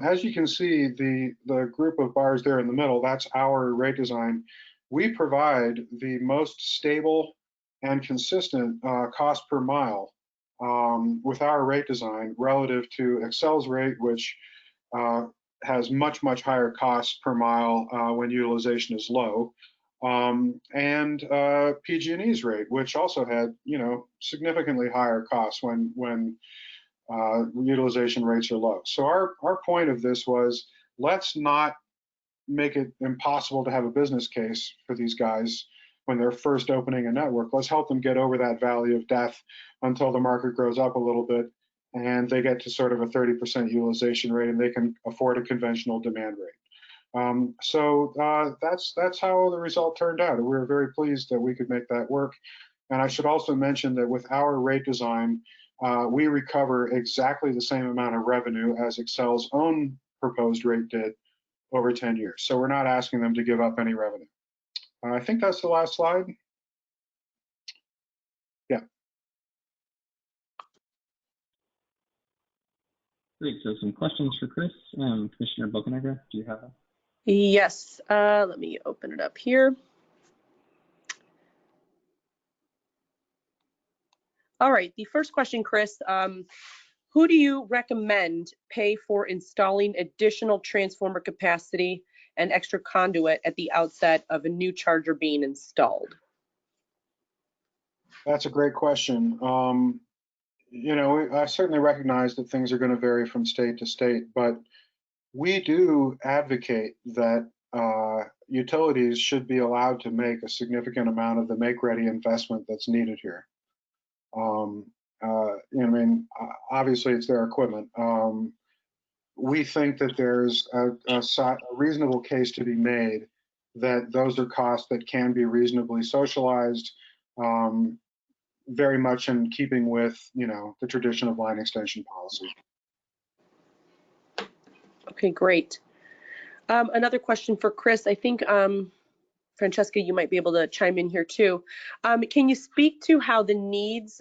As you can see, the group of bars there in the middle, that's our rate design. we provide the most stable and consistent cost per mile with our rate design relative to Excel's rate, which has much, much higher costs per mile when utilization is low, and PG&E's rate, which also had, significantly higher costs when utilization rates are low. So our point of this was, let's not make it impossible to have a business case for these guys when they're first opening a network. Let's help them get over that valley of death until the market grows up a little bit and they get to sort of a 30% utilization rate and they can afford a conventional demand rate. So that's how the result turned out. We were very pleased that we could make that work. And I should also mention that with our rate design, we recover exactly the same amount of revenue as Excel's own proposed rate did over 10 years. So we're not asking them to give up any revenue. I think that's the last slide. Yeah. Great. So some questions for Chris. Commissioner Bocanegra, do you have that? Yes. Let me open it up here. All right. The first question, Chris. Who do you recommend pay for installing additional transformer capacity and extra conduit at the outset of a new charger being installed? That's a great question. I certainly recognize that things are going to vary from state to state, but we do advocate that utilities should be allowed to make a significant amount of the make-ready investment that's needed here. Obviously it's their equipment. We think that there's a reasonable case to be made that those are costs that can be reasonably socialized, very much in keeping with, the tradition of line extension policy. Okay, great. Another question for Chris. I think, Francesca, you might be able to chime in here too. Can you speak to how the needs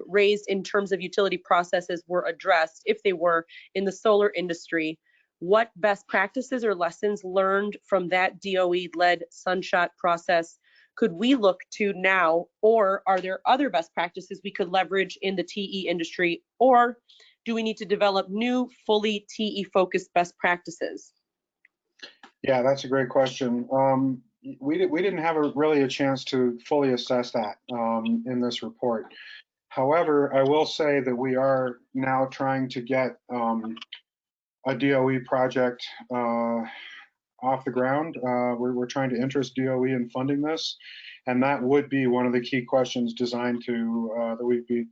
raised in terms of utility processes were addressed, if they were, in the solar industry? What best practices or lessons learned from that DOE-led sunshot process could we look to now, or are there other best practices we could leverage in the TE industry, or do we need to develop new, fully TE-focused best practices? Yeah, that's a great question. We didn't have really a chance to fully assess that in this report. However, I will say that we are now trying to get a DOE project off the ground. We're trying to interest DOE in funding this, and that would be one of the key questions designed to that we'd be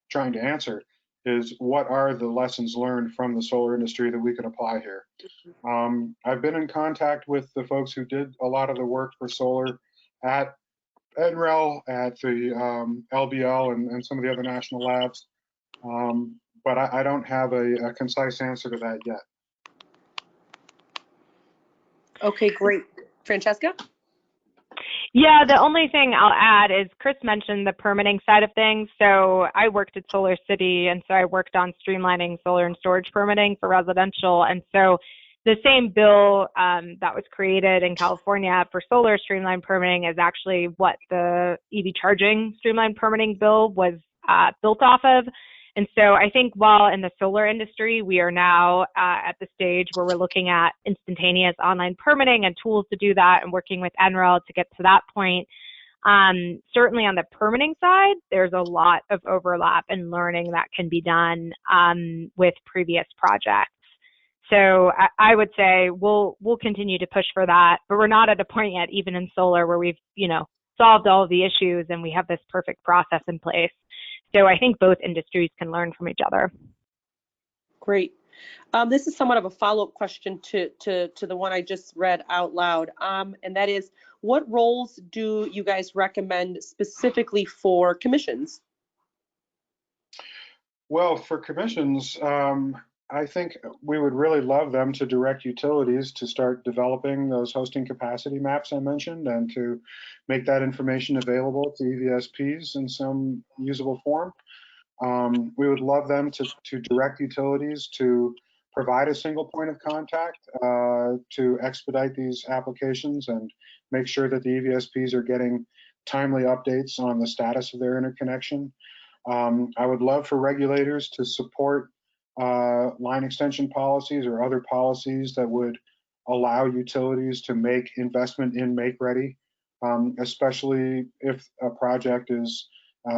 trying to answer, is what are the lessons learned from the solar industry that we can apply here. I've been in contact with the folks who did a lot of the work for solar at NREL, at the LBL, and some of the other national labs, but I don't have a concise answer to that yet. Okay, great. Francesca? Yeah, the only thing I'll add is Chris mentioned the permitting side of things. So I worked at Solar City, and so I worked on streamlining solar and storage permitting for residential. And so the same bill that was created in California for solar streamline permitting is actually what the EV charging streamline permitting bill was built off of. And so I think while in the solar industry, we are now at the stage where we're looking at instantaneous online permitting and tools to do that and working with NREL to get to that point. Certainly on the permitting side, there's a lot of overlap and learning that can be done with previous projects. So I would say we'll continue to push for that, but we're not at a point yet, even in solar, where we've solved all of the issues and we have this perfect process in place. So I think both industries can learn from each other. Great. This is somewhat of a follow-up question to the one I just read out loud, and that is, what roles do you guys recommend specifically for commissions? Well, for commissions, I think we would really love them to direct utilities to start developing those hosting capacity maps I mentioned, and to make that information available to EVSPs in some usable form. We would love them to direct utilities to provide a single point of contact to expedite these applications and make sure that the EVSPs are getting timely updates on the status of their interconnection. I would love for regulators to support line extension policies or other policies that would allow utilities to make investment in make-ready, especially if a project is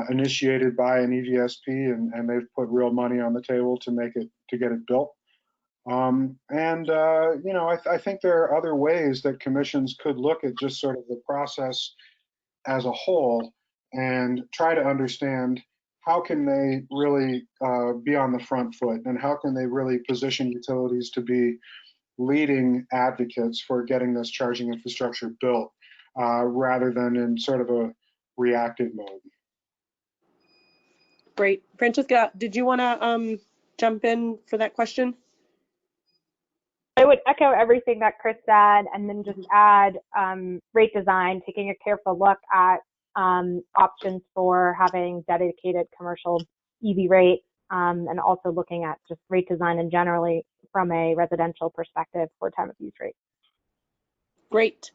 initiated by an EVSP and they've put real money on the table to get it built. You know, I think there are other ways that commissions could look at just sort of the process as a whole and try to understand how can they really be on the front foot, and how can they really position utilities to be leading advocates for getting this charging infrastructure built, rather than in sort of a reactive mode. Great. Francesca, did you want to jump in for that question? I would echo everything that Chris said, and then just add rate design, taking a careful look at options for having dedicated commercial EV rates, and also looking at just rate design and generally from a residential perspective for time of use rates. Great.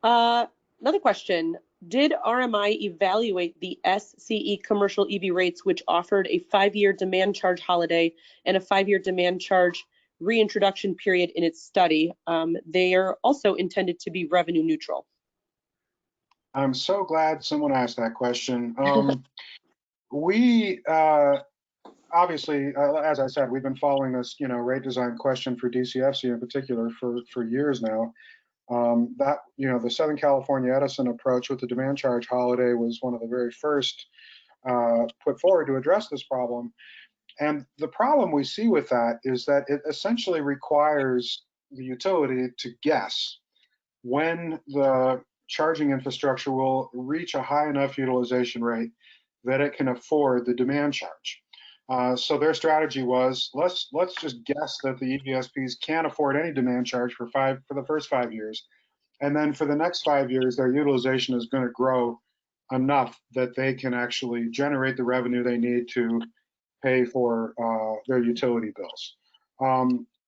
Another question. Did RMI evaluate the SCE commercial EV rates, which offered a 5-year demand charge holiday and a 5-year demand charge reintroduction period in its study? They are also intended to be revenue neutral. I'm so glad someone asked that question. We obviously, as I said, we've been following this, you know, rate design question for DCFC in particular for years now. That, you know, the Southern California Edison approach with the demand charge holiday was one of the very first put forward to address this problem. And the problem we see with that is that it essentially requires the utility to guess when the charging infrastructure will reach a high enough utilization rate that it can afford the demand charge. So their strategy was, let's just guess that the EVSPs can't afford any demand charge for the first 5 years, and then for the next 5 years, their utilization is going to grow enough that they can actually generate the revenue they need to pay for their utility bills,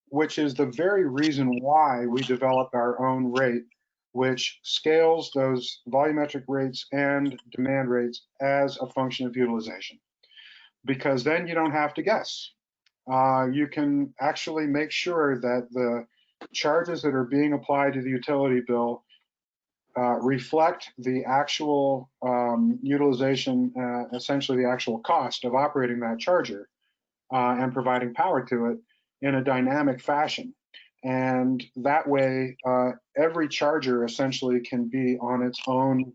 which is the very reason why we developed our own rate, which scales those volumetric rates and demand rates as a function of utilization. Because then you don't have to guess. You can actually make sure that the charges that are being applied to the utility bill reflect the actual utilization, essentially the actual cost of operating that charger and providing power to it in a dynamic fashion. And that way, every charger essentially can be on its own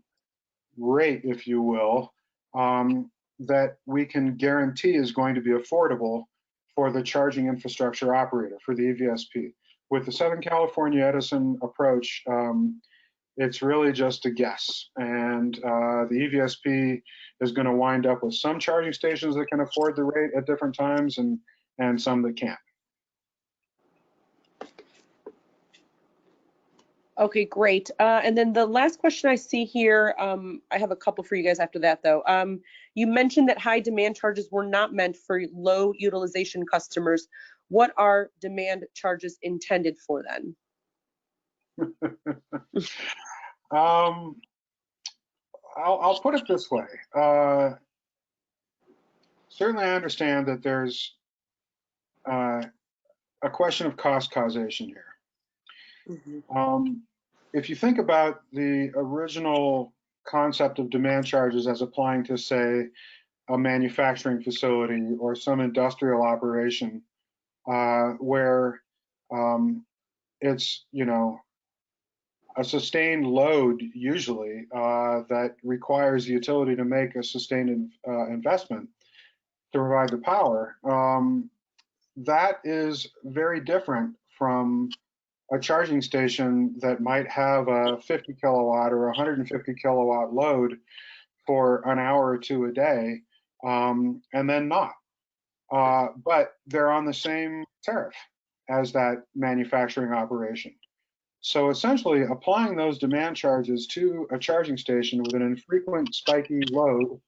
rate, if you will, that we can guarantee is going to be affordable for the charging infrastructure operator, for the EVSP. With the Southern California Edison approach, it's really just a guess. And the EVSP is going to wind up with some charging stations that can afford the rate at different times and some that can't. Okay, great. And then the last question I see here, I have a couple for you guys after that though. You mentioned that high demand charges were not meant for low utilization customers. What are demand charges intended for then? I'll put it this way. Certainly I understand that there's a question of cost causation here. Mm-hmm. If you think about the original concept of demand charges as applying to, say, a manufacturing facility or some industrial operation where it's, you know, a sustained load usually that requires the utility to make a sustained investment to provide the power, that is very different from a charging station that might have a 50 kilowatt or 150 kilowatt load for an hour or two a day, and then not. But they're on the same tariff as that manufacturing operation. So essentially, applying those demand charges to a charging station with an infrequent spiky load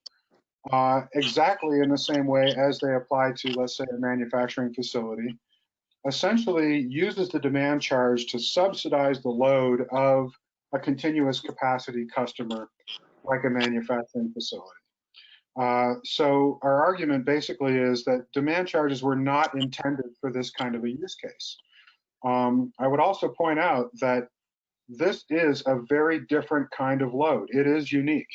exactly in the same way as they apply to, let's say, a manufacturing facility, essentially uses the demand charge to subsidize the load of a continuous capacity customer like a manufacturing facility. So our argument basically is that demand charges were not intended for this kind of a use case. I would also point out that this is a very different kind of load. It is unique.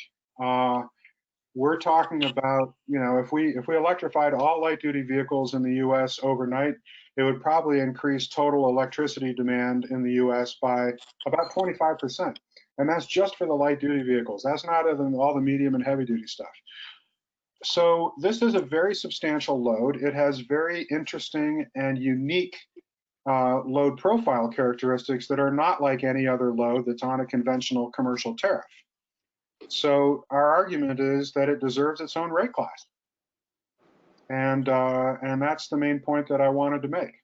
We're talking about, if we electrified all light duty vehicles in the US overnight, it would probably increase total electricity demand in the US by about 25%. And that's just for the light duty vehicles. That's not even all the medium and heavy duty stuff. So this is a very substantial load. It has very interesting and unique load profile characteristics that are not like any other load that's on a conventional commercial tariff. So our argument is that it deserves its own rate class. And that's the main point that I wanted to make.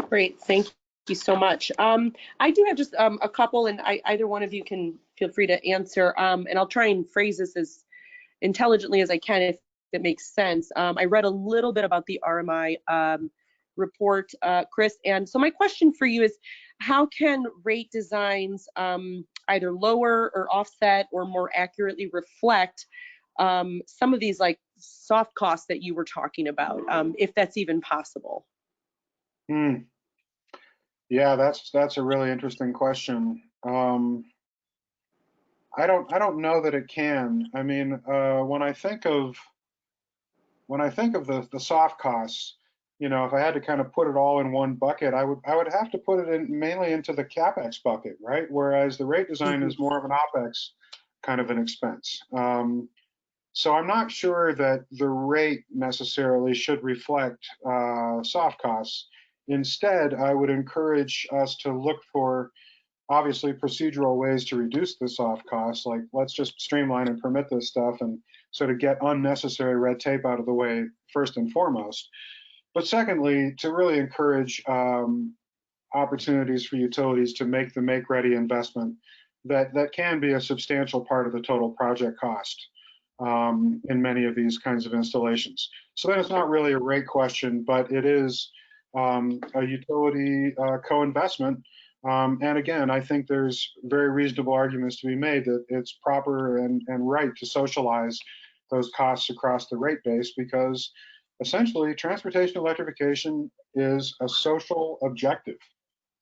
Great, thank you so much. I do have just a couple, and either one of you can feel free to answer, and I'll try and phrase this as intelligently as I can if it makes sense. I read a little bit about the RMI report, Chris, and so my question for you is, how can rate designs either lower or offset or more accurately reflect some of these like soft costs that you were talking about, if that's even possible? Yeah, that's a really interesting question. I don't know that it can. I mean, when I think of the soft costs, if I had to kind of put it all in one bucket, I would have to put it mainly into the CapEx bucket, right? Whereas the rate design is more of an OpEx kind of an expense. So I'm not sure that the rate necessarily should reflect soft costs. Instead, I would encourage us to look for obviously procedural ways to reduce the soft costs, like let's just streamline and permit this stuff and sort of get unnecessary red tape out of the way first and foremost. But secondly, to really encourage opportunities for utilities to make the make-ready investment that can be a substantial part of the total project cost in many of these kinds of installations. So then it's not really a rate question, but it is a utility co-investment. And again, I think there's very reasonable arguments to be made that it's proper and right to socialize those costs across the rate base, because essentially transportation electrification is a social objective.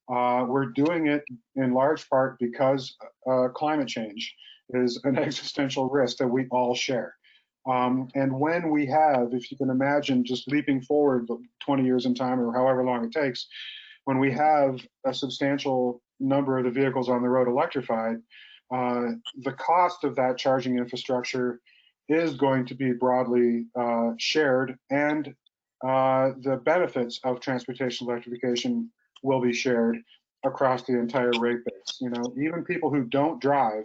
We're doing it in large part because climate change is an existential risk that we all share. And when we have, if you can imagine just leaping forward 20 years in time or however long it takes, when we have a substantial number of the vehicles on the road electrified, the cost of that charging infrastructure is going to be broadly shared, and the benefits of transportation electrification will be shared across the entire rate base. Even people who don't drive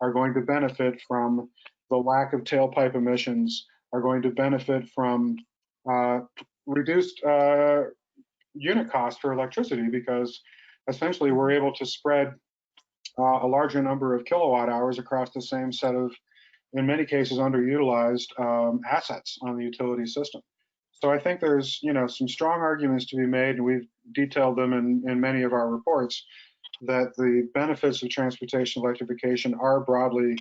are going to benefit from the lack of tailpipe emissions, are going to benefit from reduced unit cost for electricity, because essentially we're able to spread a larger number of kilowatt hours across the same set of, in many cases, underutilized assets on the utility system. So I think there's some strong arguments to be made, and we've detailed them in many of our reports, that the benefits of transportation electrification are broadly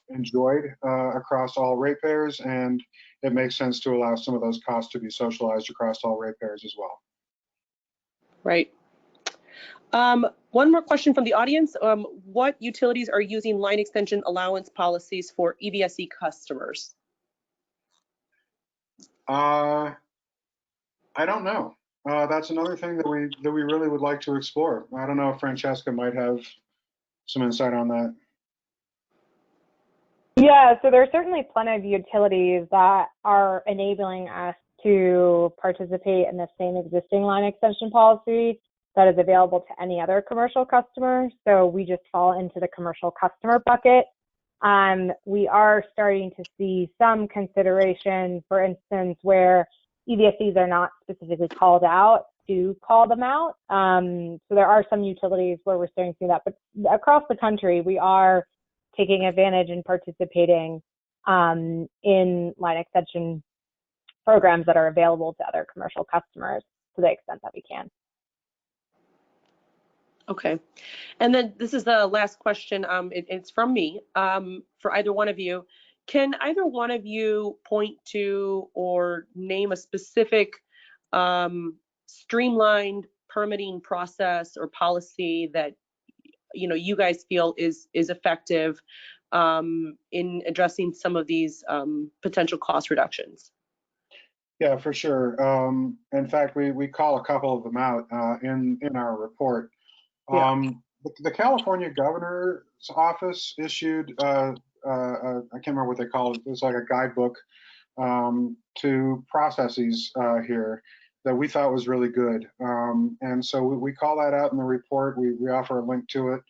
enjoyed across all ratepayers, and it makes sense to allow some of those costs to be socialized across all ratepayers as well. Right. One more question from the audience. What utilities are using line extension allowance policies for EVSE customers? I don't know. That's another thing that we really would like to explore. I don't know if Francesca might have some insight on that. Yeah, so there are certainly plenty of utilities that are enabling us to participate in the same existing line extension policy that is available to any other commercial customer. So we just fall into the commercial customer bucket. We are starting to see some consideration, for instance, where EVSPs are not specifically called out to call them out. So there are some utilities where we're starting to see that, but across the country, we are taking advantage and participating in line extension programs that are available to other commercial customers to the extent that we can. Okay. And then this is the last question. It's from me for either one of you. Can either one of you point to or name a specific streamlined permitting process or policy that you guys feel is effective in addressing some of these potential cost reductions? Yeah, for sure. In fact, we call a couple of them out in our report. The California governor's office issued, I can't remember what they called it. It was like a guidebook to processes here that we thought was really good. And so we call that out in the report. We offer a link to it.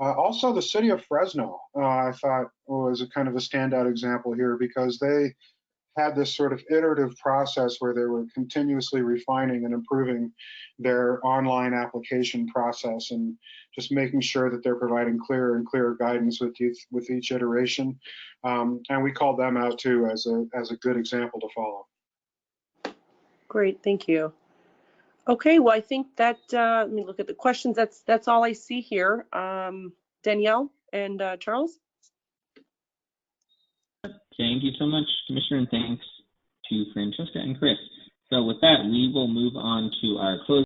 Also, the city of Fresno, I thought was a kind of a standout example here because they had this sort of iterative process where they were continuously refining and improving their online application process and just making sure that they're providing clearer and clearer guidance with each iteration. And we called them out too as a good example to follow. Great, thank you. Okay, well, I think that, let me look at the questions. That's all I see here. Danielle and Charles? Thank you so much, Commissioner, and thanks to Francesca and Chris. So with that, we will move on to our closing